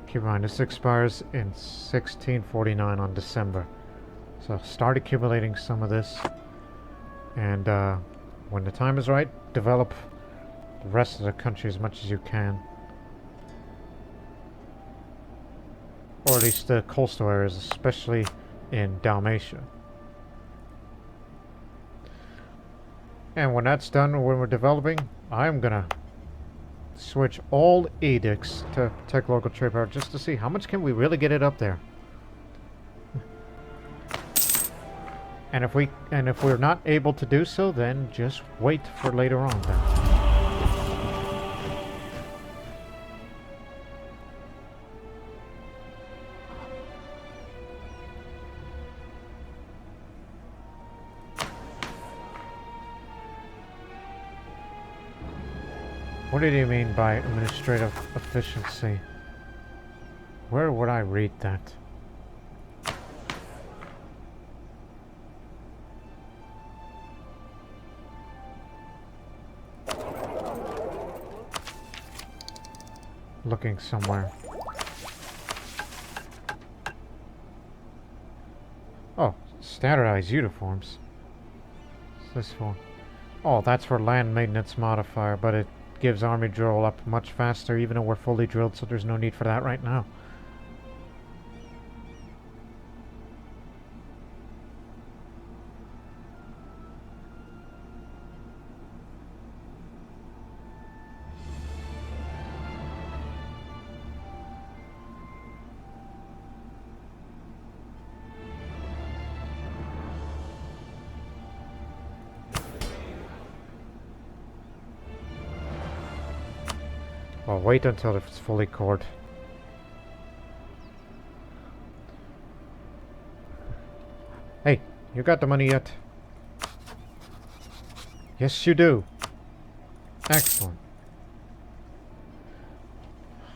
[SPEAKER 1] Keep in mind, this expires in 1649 on December. So start accumulating some of this. And when the time is right, develop the rest of the country as much as you can. Or at least the coastal areas, especially in Dalmatia. And when that's done, when we're developing, I'm gonna switch all edicts to tech local trade power just to see how much can we really get it up there. And if we're not able to do so, then just wait for later on then. What did he mean by administrative efficiency? Where would I read that? Looking somewhere. Oh, standardized uniforms. What's this for? Oh, that's for land maintenance modifier, but it gives army drill up much faster even though we're fully drilled, so there's no need for that right now. Well, wait until it's fully cored. Hey, you got the money yet? Yes, you do. Excellent.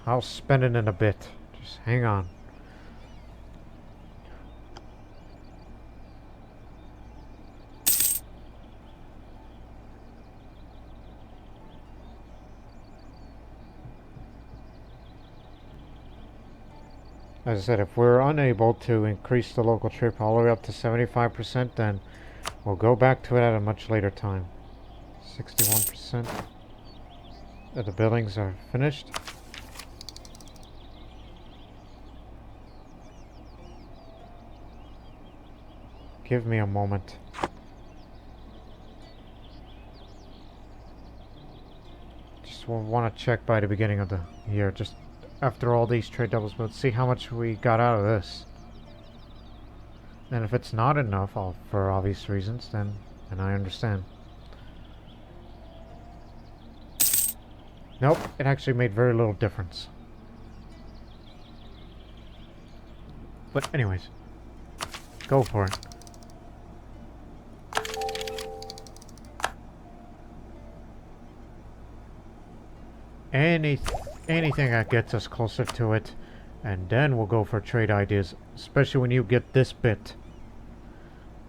[SPEAKER 1] I'll spend it in a bit. Just hang on. As I said, if we're unable to increase the local trade all the way up to 75%, then we'll go back to it at a much later time. 61% of the buildings are finished. Give me a moment. Just want to check by the beginning of the year, just after all these trade doubles, but see how much we got out of this. And if it's not enough, for obvious reasons, then I understand. Nope, it actually made very little difference. But anyways, go for it. Anything that gets us closer to it, and then we'll go for trade ideas, especially when you get this bit,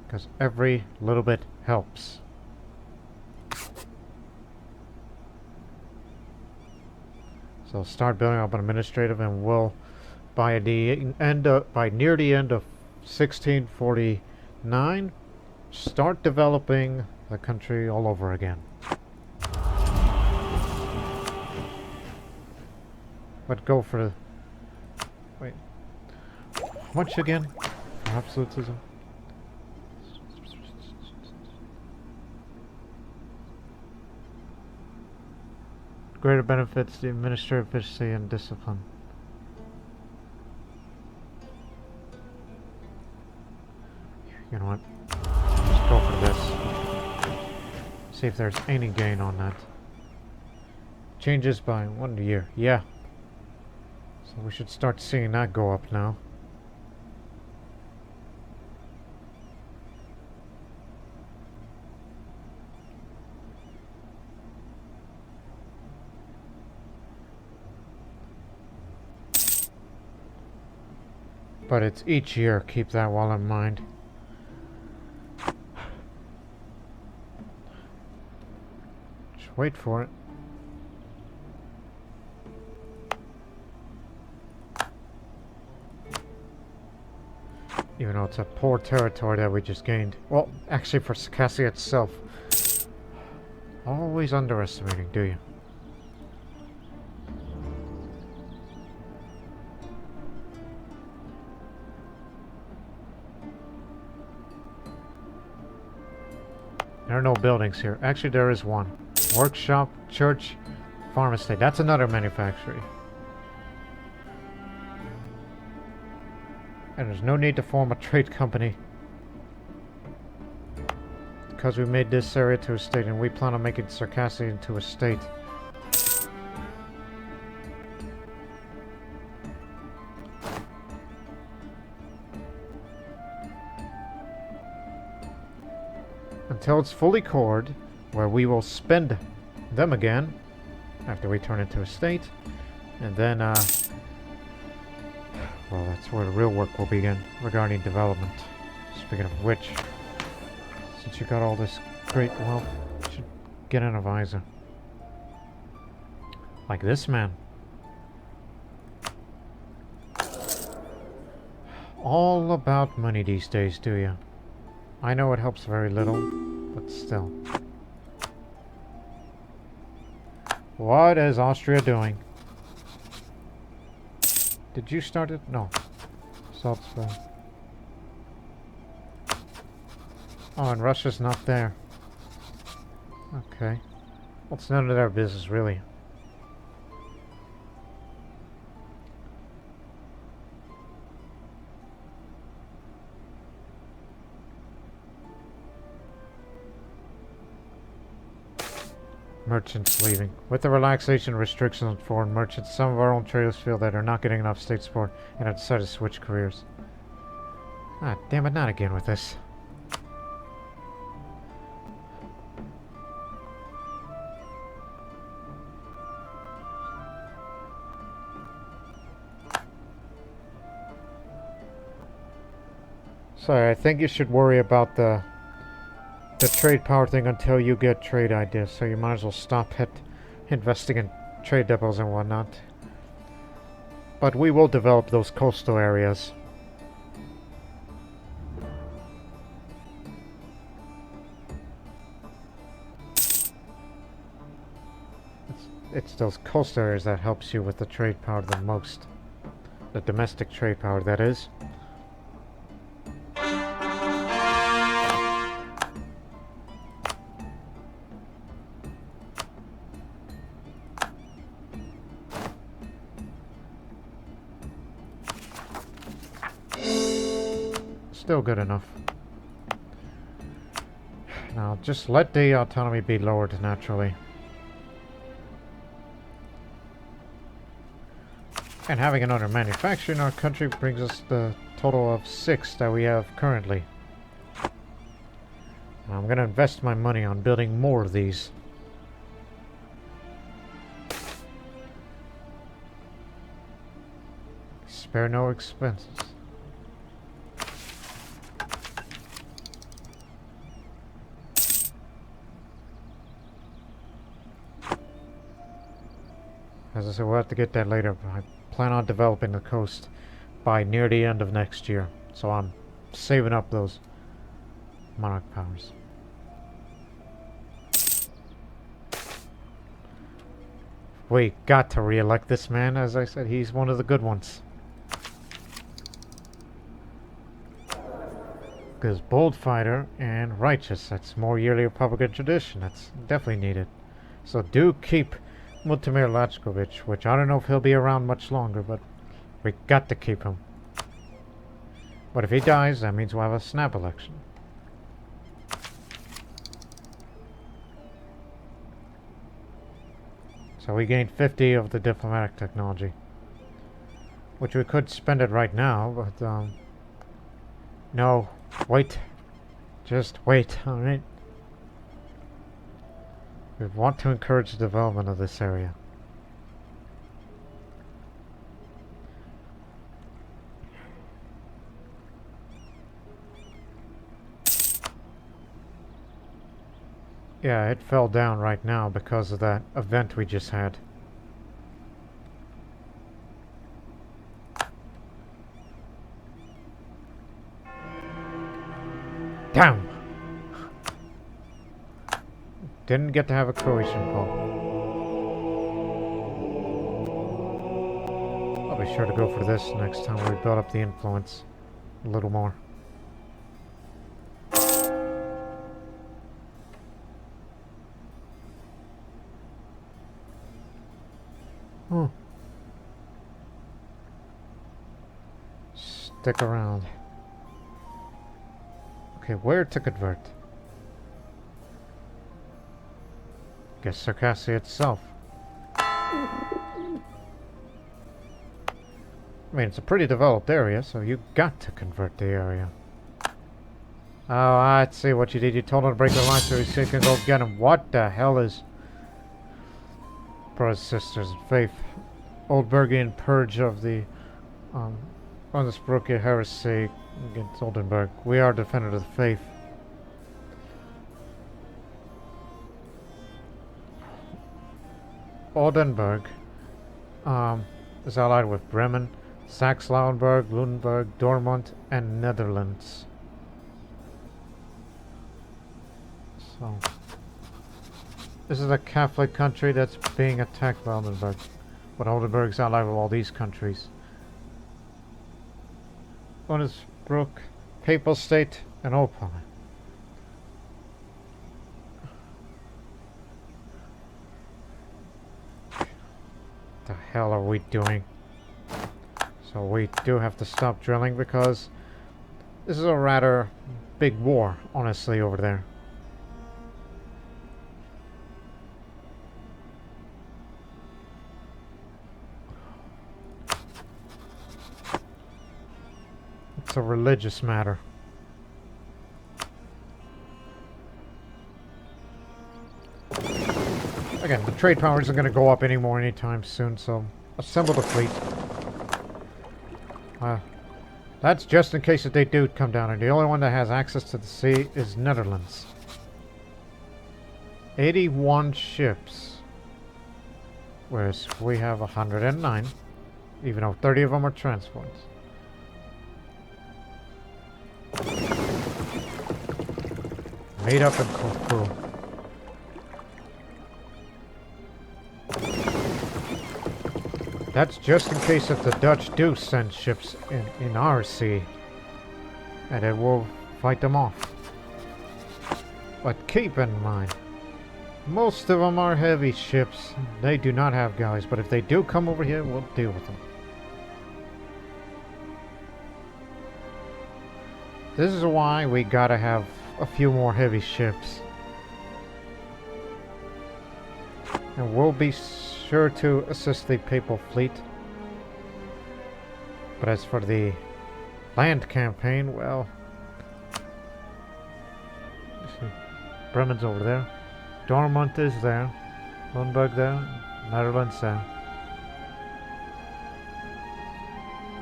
[SPEAKER 1] because every little bit helps. So start building up an administrative, and we'll by near the end of 1649 start developing the country all over again. But go for the... Wait. How much again? For absolutism? Greater benefits the administrative efficiency and discipline. You know what? Just go for this. See if there's any gain on that. Changes by 1 year. Yeah. So we should start seeing that go up now. But it's each year, keep that well in mind. Just wait for it. Even though it's a poor territory that we just gained. Well, actually for Circassia itself. Always underestimating, do you? There are no buildings here. Actually, there is one. Workshop, church, farm estate. That's another manufactory. And there's no need to form a trade company. Because we made this area to a state, and we plan on making Circassia into a state. Until it's fully cored, where we will spend them again after we turn into a state, and then well, that's where the real work will begin regarding development. Speaking of which, since you got all this great wealth, you should get an advisor like this man. All about money these days, do you? I know it helps very little, but still. What is Austria doing? Did you start it? No. Salzburg. Oh, and Russia's not there. Okay. Well, it's none of their business, really. Merchants leaving. With the relaxation restrictions on foreign merchants, some of our own traders feel that they're not getting enough state support and have decided to switch careers. Ah, damn it, not again with this. Sorry, I think you should worry about the trade power thing until you get trade ideas, so you might as well stop investing in trade depots and whatnot. But we will develop those coastal areas. It's those coastal areas that helps you with the trade power the most. The domestic trade power, that is. Still good enough. Now, just let the autonomy be lowered naturally. And having another manufacturer in our country brings us the total of 6 that we have currently. Now, I'm going to invest my money on building more of these. Spare no expenses. As I said, we'll have to get that later, but I plan on developing the coast by near the end of next year. So I'm saving up those monarch powers. We got to re-elect this man. As I said, he's one of the good ones. Because bold fighter and righteous, that's more yearly Republican tradition. That's definitely needed. So do keep Mutimir Lachkovic, which I don't know if he'll be around much longer, but we got to keep him. But if he dies, that means we'll have a snap election. So we gained 50 of the diplomatic technology, which we could spend it right now, but no, wait, just wait, alright? We want to encourage the development of this area. Yeah, it fell down right now because of that event we just had. Damn! Didn't get to have a Croatian pope. I'll be sure to go for this next time we build up the influence a little more. Stick around. Okay, where to convert? Guess Circassia itself. I mean, it's a pretty developed area, so you got to convert the area. Oh, I see what you did. You told him to break the line so he can go get him. What the hell is... Brothers, sisters, faith. Oldbergian purge of the Unsbroken heresy against Oldenburg. We are defenders of the faith. Oldenburg is allied with Bremen, Saxe-Lauenburg, Lunenburg, Dortmund, and Netherlands. So, this is a Catholic country that's being attacked by Oldenburg. But Oldenburg's allied with all these countries. One is Brook, Papal State, and Opal. What the hell are we doing? So we do have to stop drilling because this is a rather big war, honestly, over there. It's a religious matter. Again, the trade power isn't going to go up anymore anytime soon, so assemble the fleet. That's just in case that they do come down, and the only one that has access to the sea is Netherlands. 81 ships. Whereas we have 109, even though 30 of them are transports. Made up in Corfu. That's just in case if the Dutch do send ships in our sea, and it will fight them off. But keep in mind, most of them are heavy ships. They do not have galleys, but if they do come over here, we'll deal with them. This is why we gotta have a few more heavy ships. And we'll be sure to assist the Papal fleet. But as for the land campaign, well... Bremen's over there. Dortmund is there. Lundberg there. Netherlands there.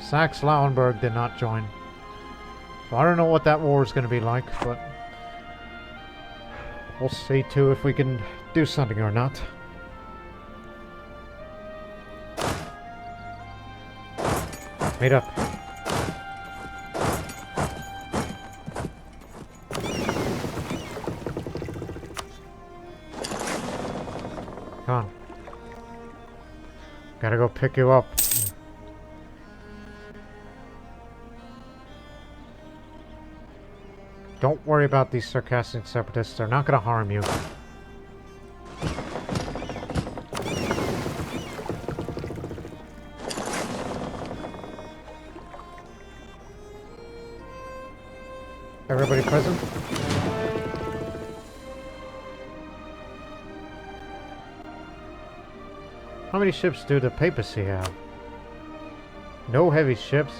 [SPEAKER 1] Saxe-Lauenburg did not join. So I don't know what that war is going to be like, but... we'll see too if we can do something or not. Made up. Come on. Gotta go pick you up. Don't worry about these Circassian separatists. They're not gonna harm you. Everybody present? How many ships do the papacy have? No heavy ships,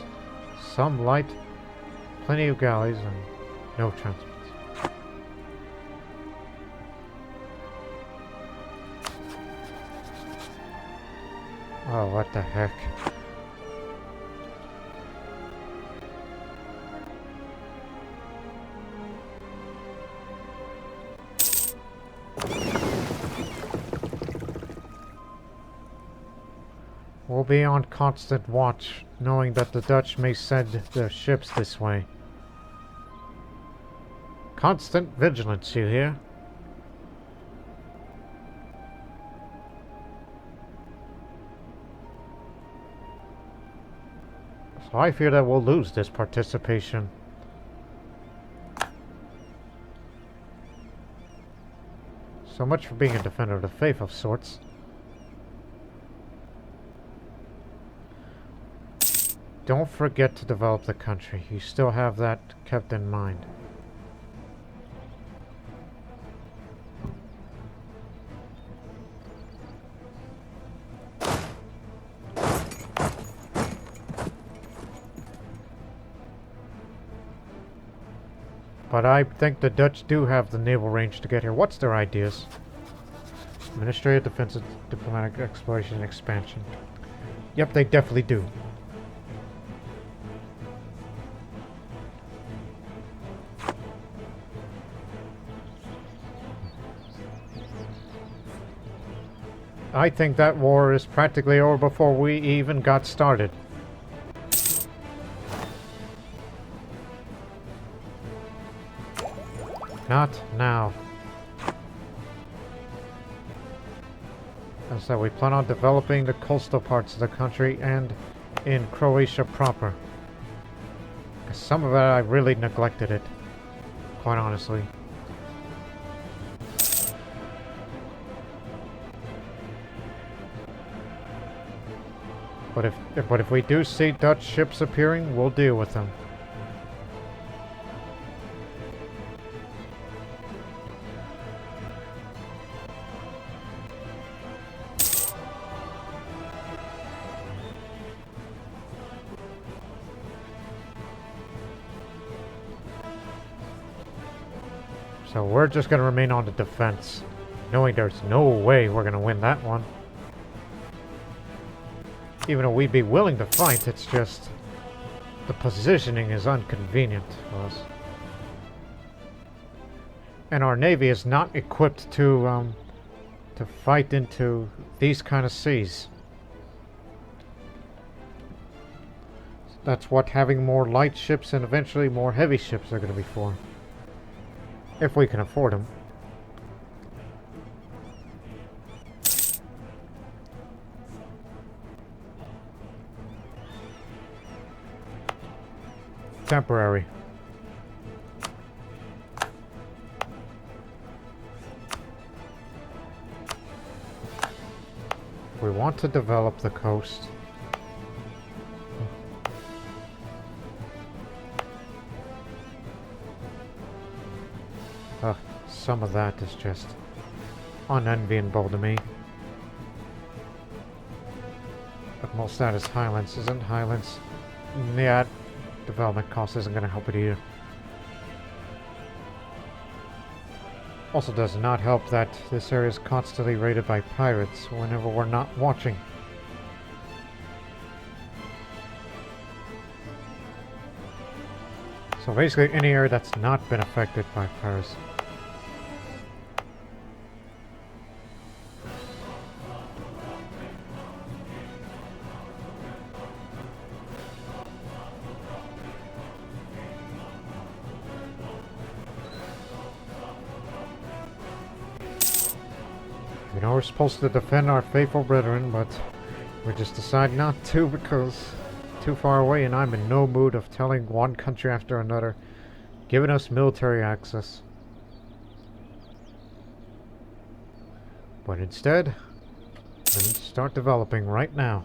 [SPEAKER 1] some light, plenty of galleys, and no transports. Oh, what the heck. We'll be on constant watch, knowing that the Dutch may send their ships this way. Constant vigilance, you hear? So I fear that we'll lose this participation. So much for being a defender of the faith of sorts. Don't forget to develop the country. You still have that kept in mind. But I think the Dutch do have the naval range to get here. What's their ideas? Administrative, defensive, diplomatic, exploration, and expansion. Yep, they definitely do. I think that war is practically over before we even got started. Not now. And so we plan on developing the coastal parts of the country and in Croatia proper. 'Cause some of that I really neglected it, quite honestly. But if we do see Dutch ships appearing, we'll deal with them. So we're just going to remain on the defense, knowing there's no way we're going to win that one. Even though we'd be willing to fight, it's just the positioning is inconvenient for us. And our navy is not equipped to fight into these kind of seas. That's what having more light ships and eventually more heavy ships are going to be for. If we can afford them. Temporary. We want to develop the coast. Some of that is just unenviable to me. But most of that is Highlands, isn't Highlands? Yeah, development cost isn't going to help it either. Also does not help that this area is constantly raided by pirates whenever we're not watching. So basically any area that's not been affected by pirates. We know we're supposed to defend our faithful brethren, but We just decide not to because too far away, and I'm in no mood of telling one country after another, giving us military access. But instead, let's start developing right now.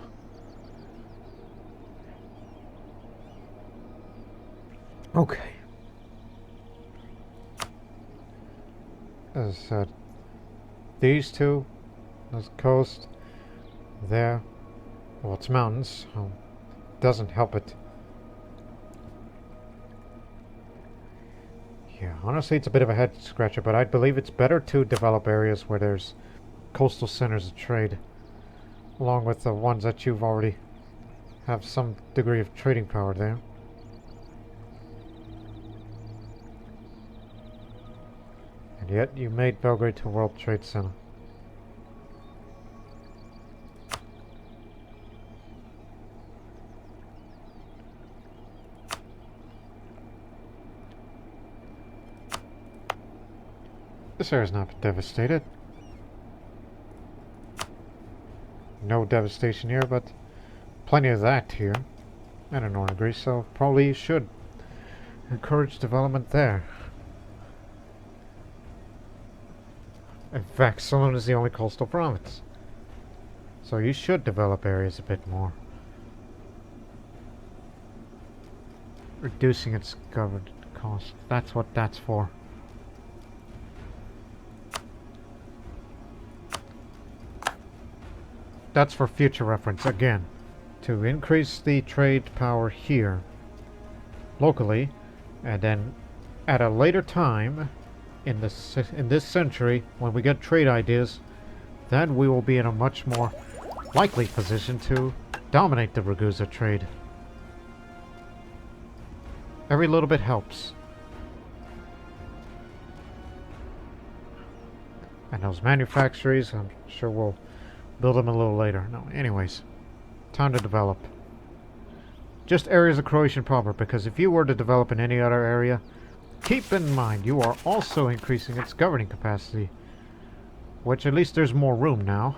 [SPEAKER 1] Okay. As I said, these two, this coast, there, well, it's mountains, so doesn't help it. Yeah, honestly, it's a bit of a head scratcher, but I believe it's better to develop areas where there's coastal centers of trade, along with the ones that you've already have some degree of trading power there. And yet, you made Belgrade to a World Trade Center. This area's not devastated. No devastation here, but plenty of that here. And in northern Greece, so probably you should encourage development there. In fact, Solon is the only coastal province. So you should develop areas a bit more. Reducing its government cost. That's what that's for. That's for future reference, again. To increase the trade power here, locally, and then at a later time, in this century, when we get trade ideas, then we will be in a much more likely position to dominate the Ragusa trade. Every little bit helps. And those manufactories, I'm sure we'll build them a little later. No, anyways, time to develop. Just areas of Croatian proper, because if you were to develop in any other area, keep in mind you are also increasing its governing capacity, which at least there's more room now.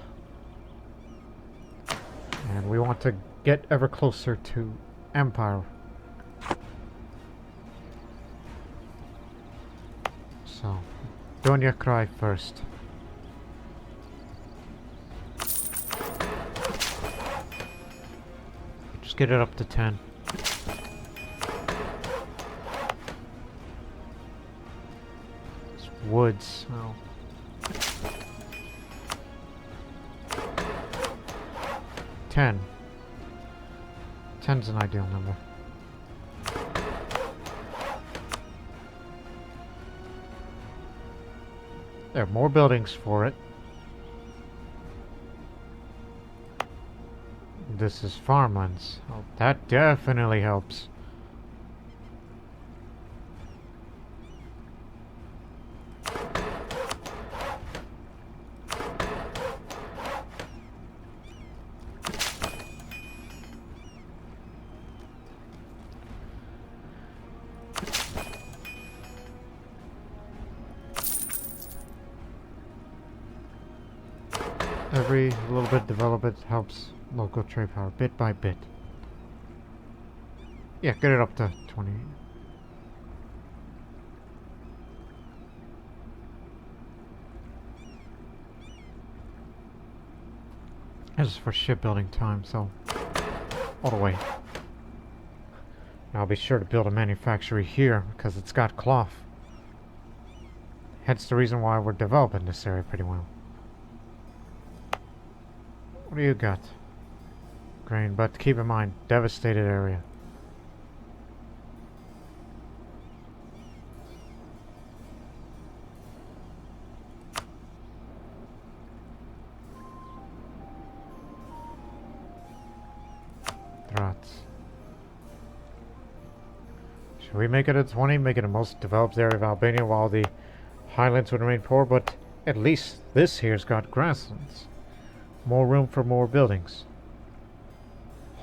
[SPEAKER 1] And we want to get ever closer to empire. So, Donja Kraj first. Just get it up to 10. It's woods. Oh. 10. 10's an ideal number. There are more buildings for it. This is farmlands. Oh, that definitely helps. Every little bit development helps local trade power, bit by bit. Yeah, get it up to 20. This is for shipbuilding time, so all the way. Now I'll be sure to build a manufactory here because it's got cloth. Hence the reason why we're developing this area pretty well. What do you got? Grain, but keep in mind, devastated area. Drats. Should we make it a 20? Make it the most developed area of Albania while the highlands would remain poor, but at least this here's got grasslands. More room for more buildings.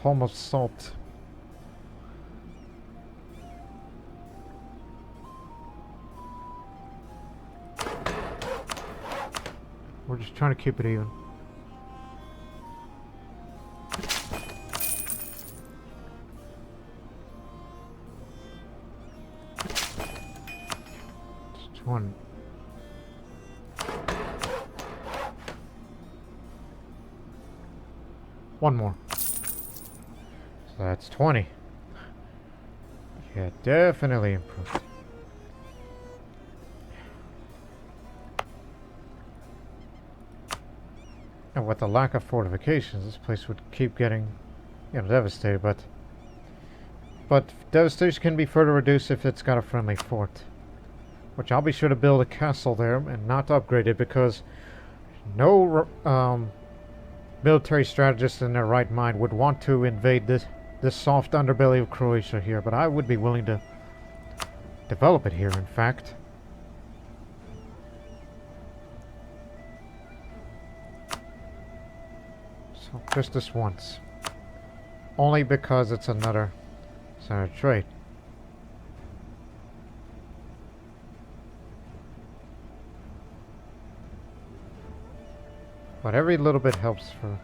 [SPEAKER 1] Home of salt. We're just trying to keep it even. One. One more. So that's 20. Yeah, definitely improved. And with the lack of fortifications, this place would keep getting, devastated, but devastation can be further reduced if it's got a friendly fort. Which I'll be sure to build a castle there and not upgrade it, because no military strategist in their right mind would want to invade this soft underbelly of Croatia here, but I would be willing to develop it here, in fact. So just this once. Only because it's another center of trade. But every little bit helps for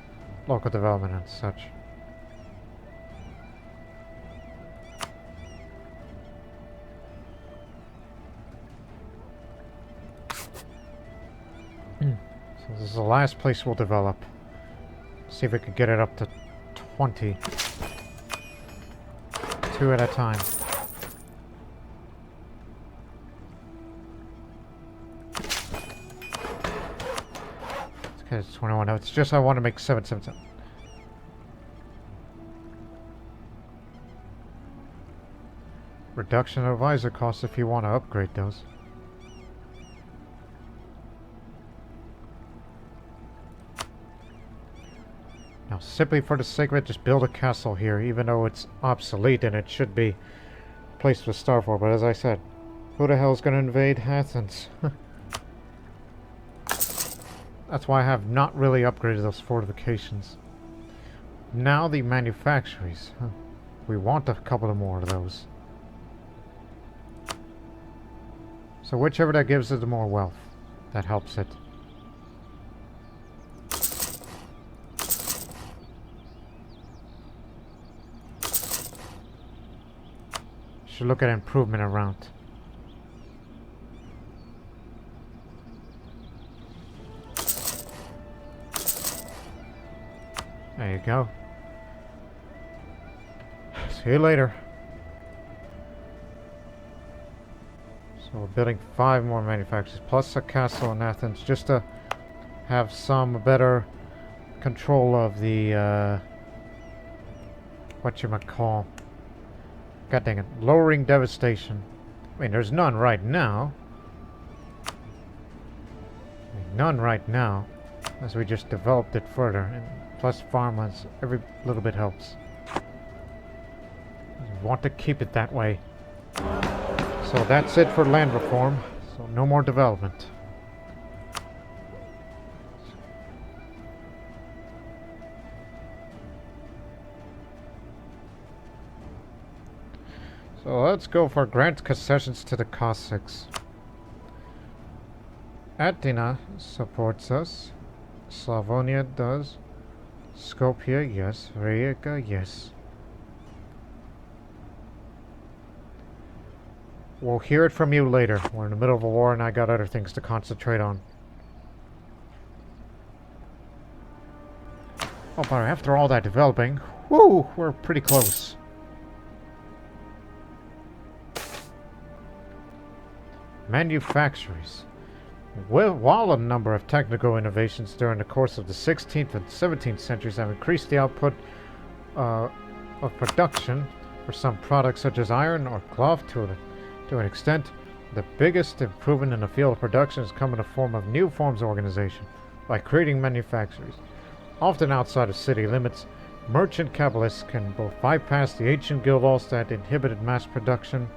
[SPEAKER 1] local development and such. So this is the last place we'll develop. See if we can get it up to 20. 2 at a time. Okay, it's 21. No, it's just I want to make 7, 7, 7. Reduction of visor costs if you want to upgrade those. Now, simply for the sake of it, just build a castle here, even though it's obsolete and it should be a place to start for. But as I said, who the hell is going to invade Athens? That's why I have not really upgraded those fortifications. Now the manufactories. We want a couple of more of those. So whichever that gives it the more wealth, that helps it. Should look at improvement around. There you go. See you later. So we're building 5 more manufacturers, plus a castle in Athens, just to have some better control of the, whatchamacall. God dang it. Lowering devastation. I mean, there's none right now. None right now. As we just developed it further. And plus farmlands. Every little bit helps. We want to keep it that way. So that's it for land reform. So no more development. So let's go for grant concessions to the Cossacks. Atina supports us. Slavonia does. Skopje, yes. Rijeka, yes. We'll hear it from you later. We're in the middle of a war and I got other things to concentrate on. Oh, but after all that developing, woo, we're pretty close. Manufactories. Well, while a number of technical innovations during the course of the 16th and 17th centuries have increased the output of production for some products such as iron or cloth to an extent, the biggest improvement in the field of production has come in the form of new forms of organization by creating manufactories. Often outside of city limits, merchant capitalists can both bypass the ancient guild laws that inhibited mass production,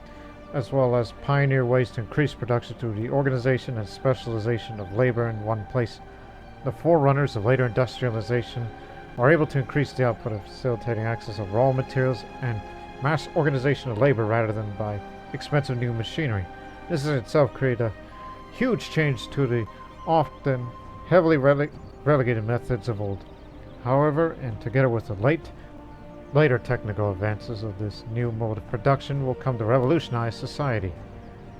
[SPEAKER 1] as well as pioneer ways to increase production through the organization and specialization of labor in one place. The forerunners of later industrialization are able to increase the output of facilitating access of raw materials and mass organization of labor rather than by expensive new machinery. This in itself created a huge change to the often heavily relegated methods of old. However, and together with the later technical advances of this new mode of production will come to revolutionize society.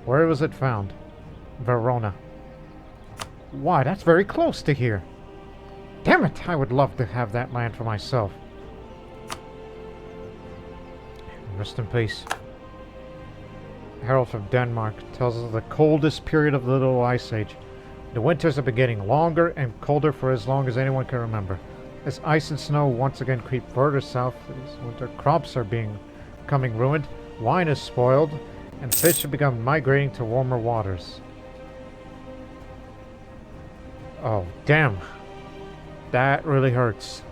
[SPEAKER 1] Where was it found? Verona. Why, that's very close to here. Damn it, I would love to have that land for myself. Rest in peace. Herald from Denmark tells us of the coldest period of the Little Ice Age. The winters have been getting longer and colder for as long as anyone can remember. As ice and snow once again creep further south, as winter crops are becoming ruined, wine is spoiled, and fish have begun migrating to warmer waters. Oh, damn. That really hurts.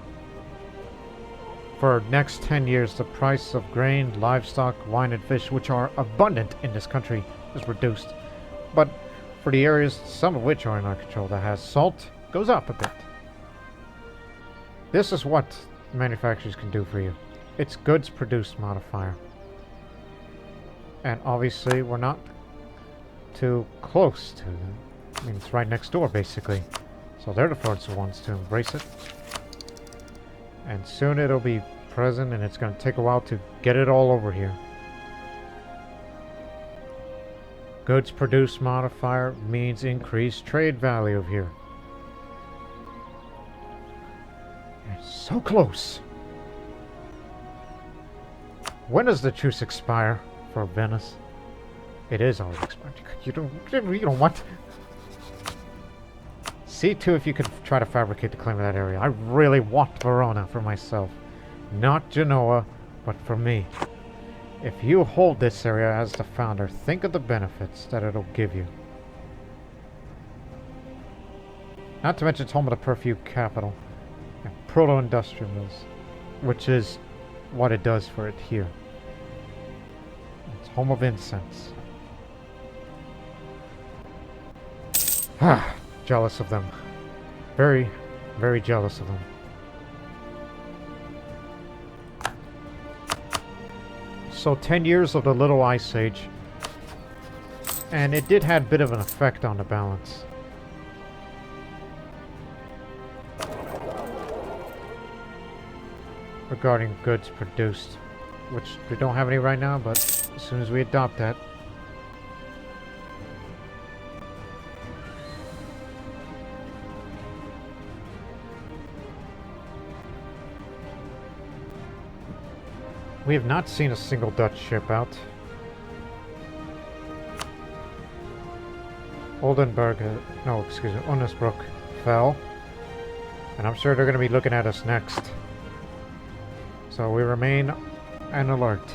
[SPEAKER 1] For the next 10 years, the price of grain, livestock, wine, and fish, which are abundant in this country, is reduced. But for the areas, some of which are in our control, that has salt, goes up a bit. This is what manufacturers can do for you. It's goods produced modifier. And obviously, we're not too close to them. I mean, it's right next door, basically. So they're the first ones to embrace it. And soon it'll be present, and it's going to take a while to get it all over here. Goods produced modifier means increased trade value of here. It's so close. When does the truce expire for Venice? It is already expired. You don't want. See too if you can try to fabricate the claim of that area. I really want Verona for myself. Not Genoa, but for me. If you hold this area as the founder, think of the benefits that it'll give you. Not to mention it's home of the perfume capital. And proto-industrial mills. Which is what it does for it here. It's home of incense. Ah. Jealous of them. Very, very jealous of them. So 10 years of the Little Ice Age. And it did have a bit of an effect on the balance. Regarding goods produced. Which we don't have any right now, but as soon as we adopt that. We have not seen a single Dutch ship out. Oldenburg, Onnesbroek fell. And I'm sure they're going to be looking at us next. So we remain on alert.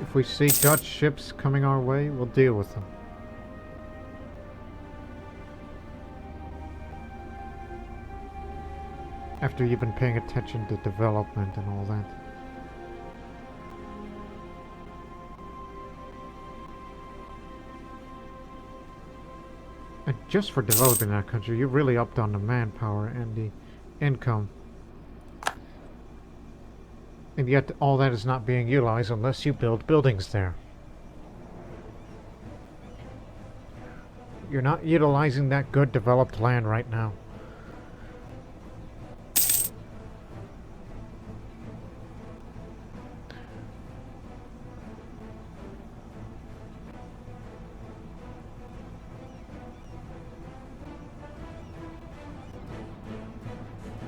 [SPEAKER 1] If we see Dutch ships coming our way, we'll deal with them. After you've been paying attention to development and all that. And just for developing that country, you really upped on the manpower and the income. And yet all that is not being utilized unless you build buildings there. You're not utilizing that good developed land right now.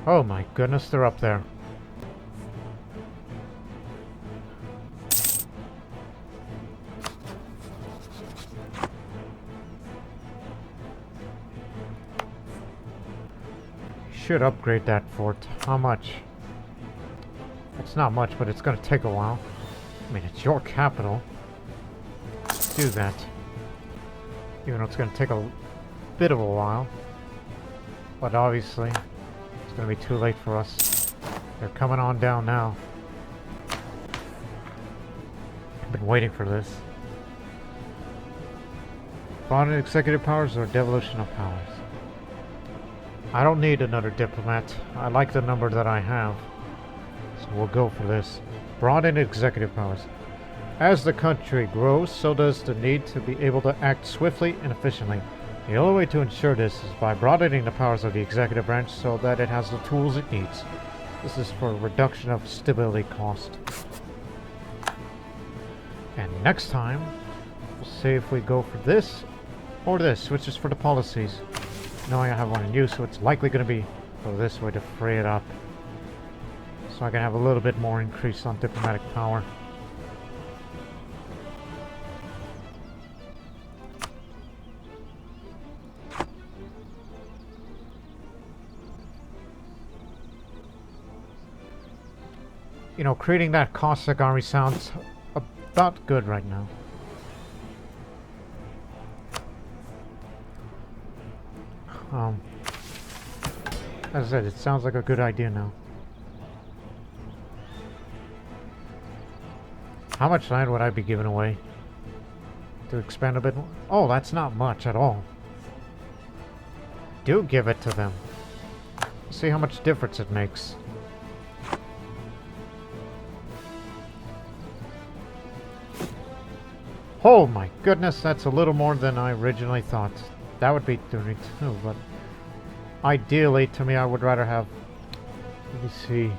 [SPEAKER 1] Oh my goodness, they're up there. Should upgrade that fort. How much? It's not much, but it's going to take a while. I mean, it's your capital. Do that. Even though it's going to take a bit of a while. But obviously, it's going to be too late for us. They're coming on down now. I've been waiting for this. Bonded executive powers or devolution of powers? I don't need another diplomat. I like the number that I have. So we'll go for this. Broaden executive powers. As the country grows, so does the need to be able to act swiftly and efficiently. The only way to ensure this is by broadening the powers of the executive branch so that it has the tools it needs. This is for reduction of stability cost. And next time, we'll see if we go for this or this, which is for the policies. Knowing I have one in use, so it's likely going to be go this way to free it up. So I can have a little bit more increase on diplomatic power. You know, creating that Cossack army sounds about good right now. As I said, it sounds like a good idea now. How much land would I be giving away to expand a bit more? Oh, that's not much at all. Do give it to them. See how much difference it makes. Oh my goodness, that's a little more than I originally thought. That would be 32, but ideally, to me, I would rather have, let me see,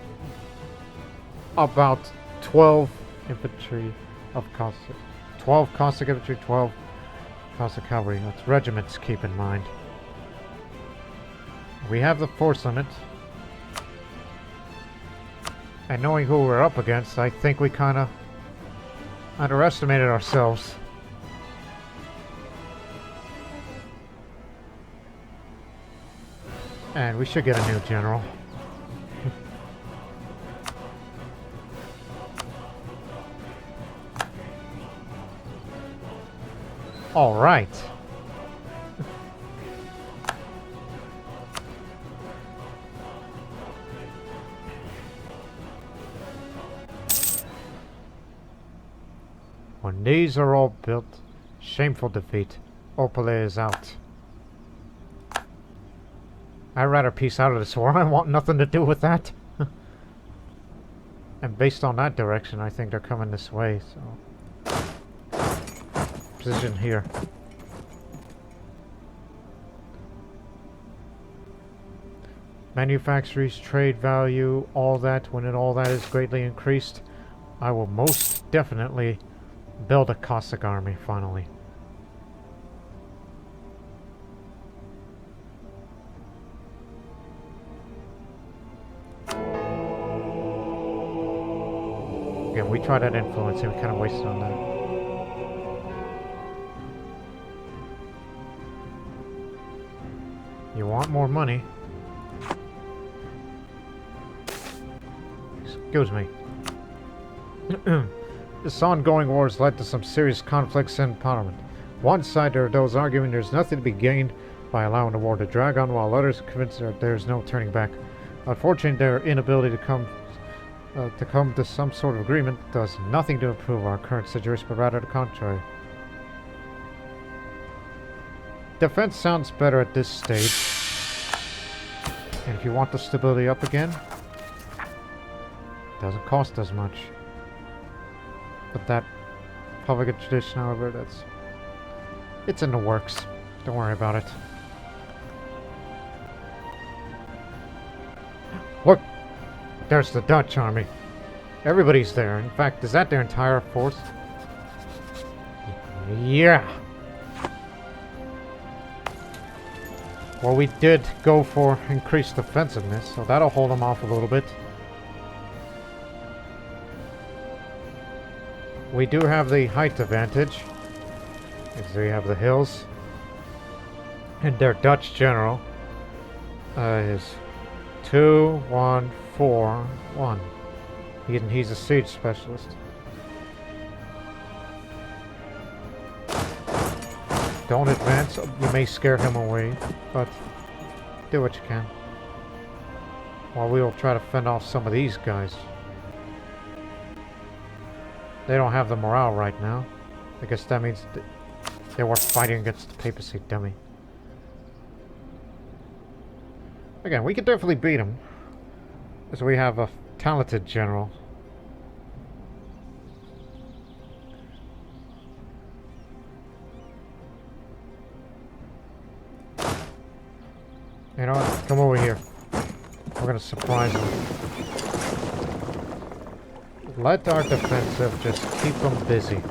[SPEAKER 1] about 12 infantry of Cossack. 12 Cossack infantry, 12 Cossack cavalry. That's regiments, keep in mind. We have the force limit. And knowing who we're up against, I think we kind of underestimated ourselves. And we should get a new general. All right. When these are all built, shameful defeat. Opale is out. I'd rather peace out of this war. I want nothing to do with that. And based on that direction, I think they're coming this way, so... Position here. Manufactories, trade value, all that. When all that is greatly increased, I will most definitely build a Cossack army, finally. Again, we tried that influence and we kind of wasted on that. You want more money? Excuse me. This ongoing war has led to some serious conflicts in Parliament. One side there are those arguing there's nothing to be gained by allowing the war to drag on, while others are convinced that there's no turning back. Unfortunately, their inability to come to some sort of agreement does nothing to improve our current situation, but rather the contrary. Defense sounds better at this stage. And if you want the stability up again, it doesn't cost as much. But that public tradition, however, it's in the works. Don't worry about it. Look! There's the Dutch army. Everybody's there. In fact, is that their entire force? Yeah! Well, we did go for increased defensiveness, so that'll hold them off a little bit. We do have the height advantage, as we have the hills. And their Dutch general is 2141. He's a siege specialist. Don't advance, you may scare him away, but do what you can. While we will try to fend off some of these guys. They don't have the morale right now. I guess that means they were fighting against the papacy, dummy. Again, we could definitely beat them, as we have a talented general. You know what? Come over here. We're gonna surprise them. Let our defensive just keep them busy.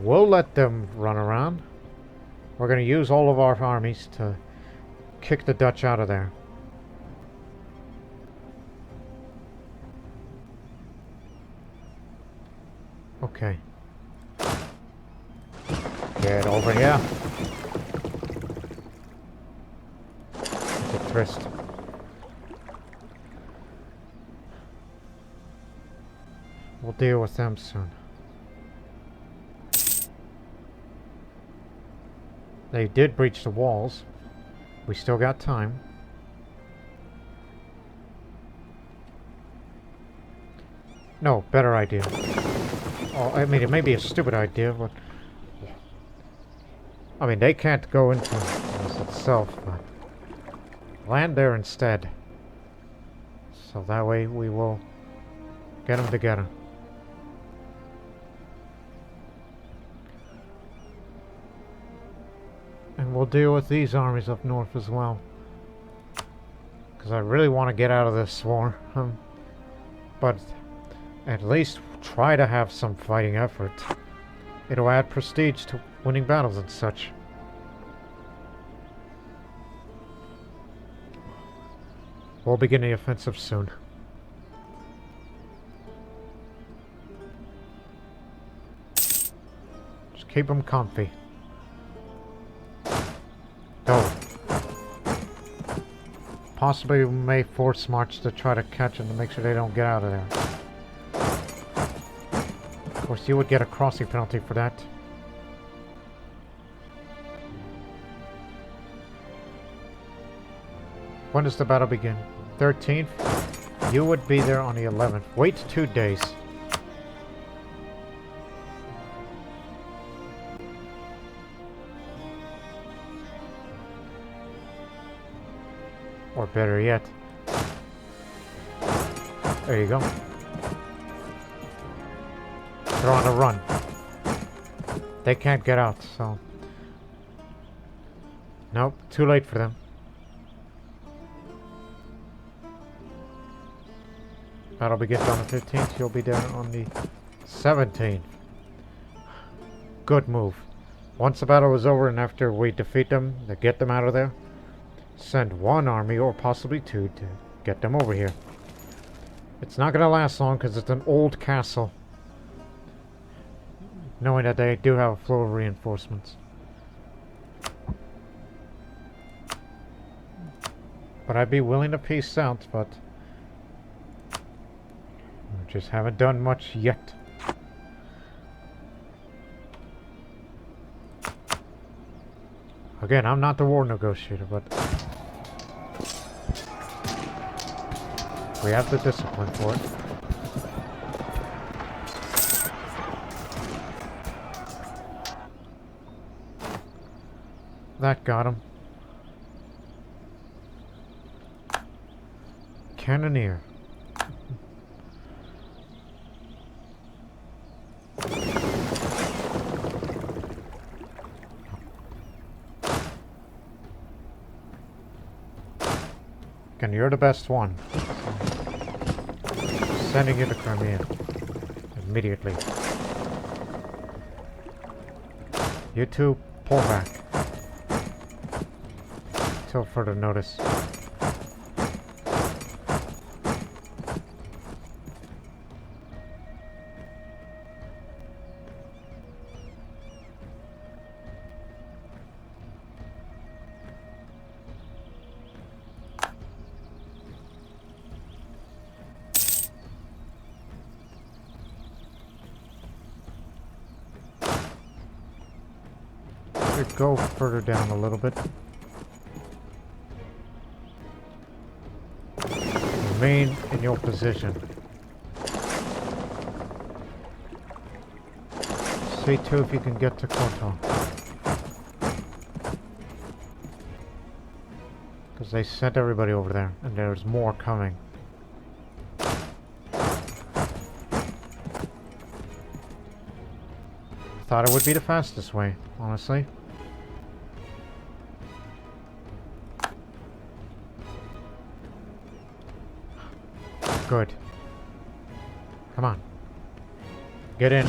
[SPEAKER 1] we'll let them run around. We're going to use all of our armies to kick the Dutch out of there. Okay. Get over here. Get tryst. We'll deal with them soon. They did breach the walls. We still got time. No, better idea. Oh, I mean, it may be a stupid idea, but... I mean, they can't go into this itself, but... land there instead. So that way we will get them together. And we'll deal with these armies up north as well. Because I really want to get out of this war. But at least try to have some fighting effort. It'll add prestige to winning battles and such. We'll begin the offensive soon. Just keep them comfy. Go. Possibly we may force march to try to catch them to make sure they don't get out of there. Of course, you would get a crossing penalty for that. When does the battle begin? 13th? You would be there on the 11th. Wait 2 days. Or better yet. There you go. They're on a run. They can't get out, so... Nope, too late for them. Battle begins on the 15th. You'll be there on the 17th. Good move. Once the battle is over and after we defeat them, to get them out of there, send one army or possibly two to get them over here. It's not going to last long because it's an old castle. Knowing that they do have a flow of reinforcements. But I'd be willing to peace out, but... we just haven't done much yet. Again, I'm not the war negotiator, but... we have the discipline for it. That got him. Cannoneer. And you're the best one. Sending you to Crimea. Immediately. You two, pull back. Till further notice. Go further down a little bit. Remain in your position. See too if you can get to Koto. Because they sent everybody over there, and there's more coming. Thought it would be the fastest way, honestly. Good. Come on. Get in.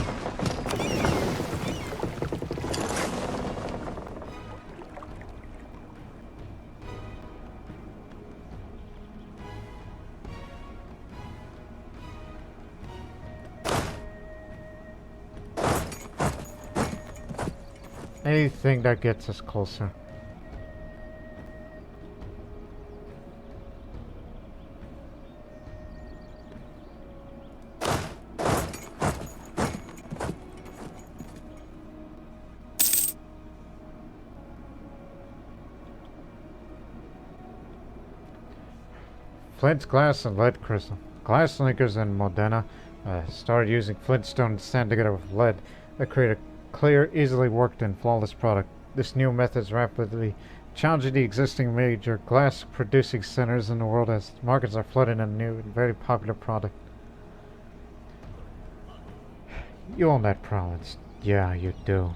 [SPEAKER 1] Anything that gets us closer. Flint, glass, and lead crystal. Glass linkers in Modena started using flintstone and sand together with lead that create a clear, easily worked, and flawless product. This new method is rapidly challenging the existing major glass producing centers in the world as markets are flooding a new and very popular product. You own that province. Yeah, you do.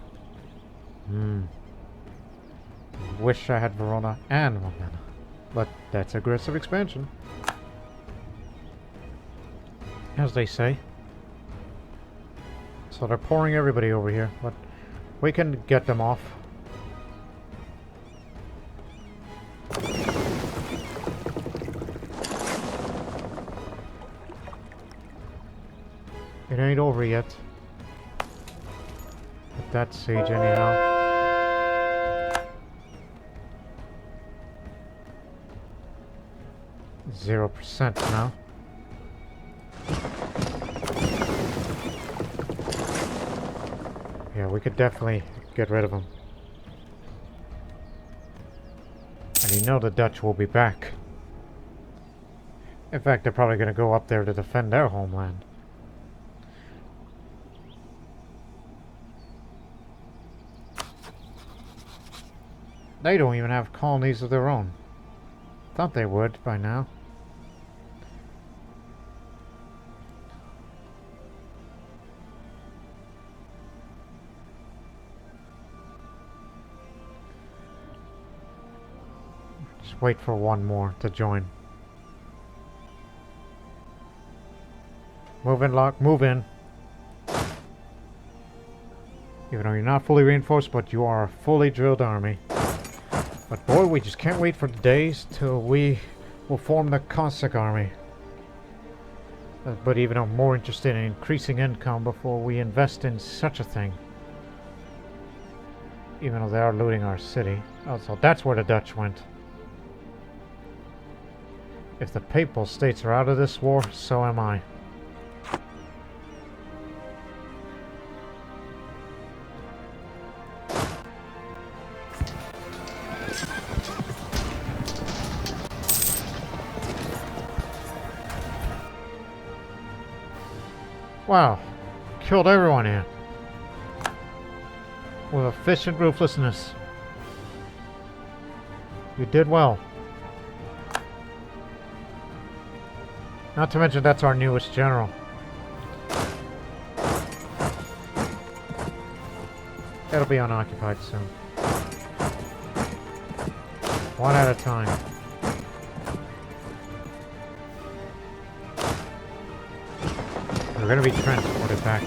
[SPEAKER 1] Wish I had Verona and Modena. But that's aggressive expansion. As they say. So they're pouring everybody over here, but we can get them off. It ain't over yet. At that siege anyhow. 0% now. Yeah, we could definitely get rid of them. And you know the Dutch will be back. In fact, they're probably going to go up there to defend their homeland. They don't even have colonies of their own. Thought they would by now. Just wait for one more to join. Move in, Locke. Move in. Even though you're not fully reinforced, but you are a fully drilled army. But boy, we just can't wait for the days till we will form the Cossack army. But even I'm more interested in increasing income before we invest in such a thing. Even though they are looting our city. Oh, so that's where the Dutch went. If the Papal States are out of this war, so am I. Wow, killed everyone here. With efficient ruthlessness. You did well. Not to mention that's our newest general. It'll be unoccupied soon. One at a time. We're going to be transported back.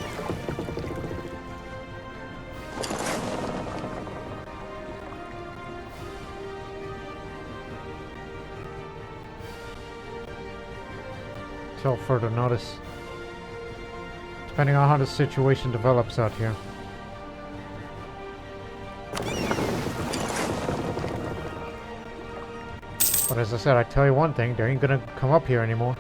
[SPEAKER 1] Till further notice. Depending on how the situation develops out here. But as I said, I tell you one thing, they ain't going to come up here anymore.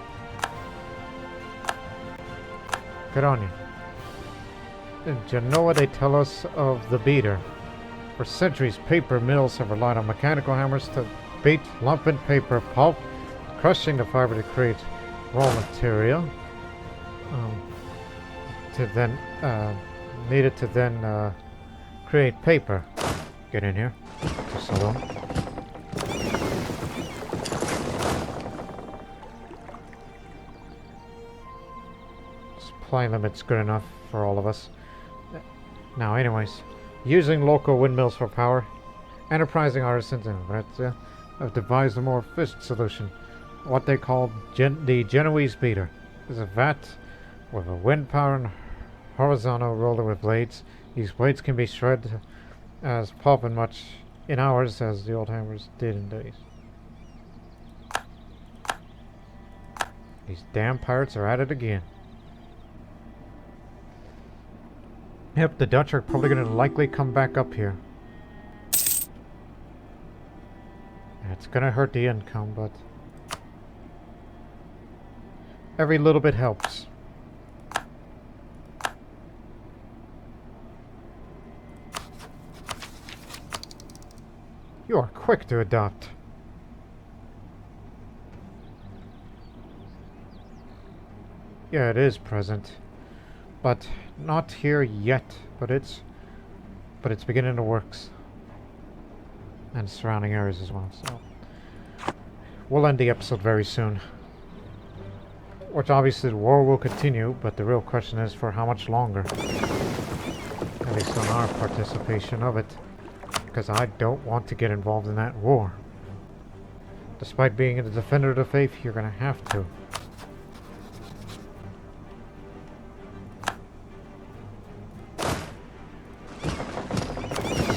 [SPEAKER 1] Good on you. Do you know what they tell us of the beater? For centuries, paper mills have relied on mechanical hammers to beat lumpen paper pulp, crushing the fiber to create raw material. Needed to then create paper. Get in here. Just a little. Supply limit's good enough for all of us. Now, anyways, using local windmills for power, enterprising artisans in Venezia have devised a more efficient solution. What they call the Genoese beater is a vat with a wind power and horizontal roller with blades. These blades can be shredded as pulp in hours as the old hammers did in days. These damn pirates are at it again. Yep, the Dutch are probably going to likely come back up here. It's gonna hurt the income, but every little bit helps. You are quick to adopt. Yeah, it is present, but not here yet. But it's beginning to works, and surrounding areas as well. So we'll end the episode very soon. Which obviously the war will continue, but the real question is for how much longer. At least on our participation of it, because I don't want to get involved in that war. Despite being a defender of the faith, you're gonna have to.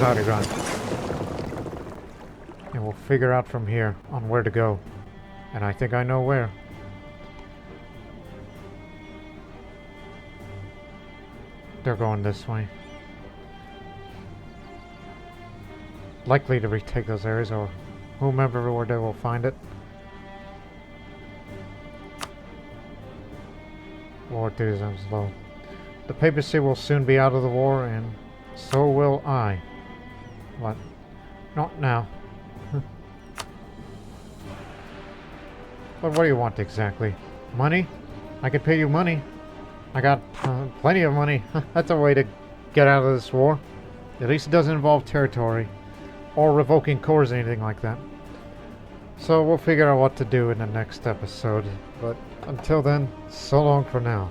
[SPEAKER 1] Run. And we'll figure out from here on where to go. And I think I know where. They're going this way. Likely to retake those areas, or whomever or they will find it. War enthusiasm is low. The papacy will soon be out of the war, and so will I. What? Not now. But what do you want exactly? Money? I could pay you money. I got plenty of money. That's a way to get out of this war. At least it doesn't involve territory or revoking cores or anything like that. So we'll figure out what to do in the next episode. But until then, so long for now.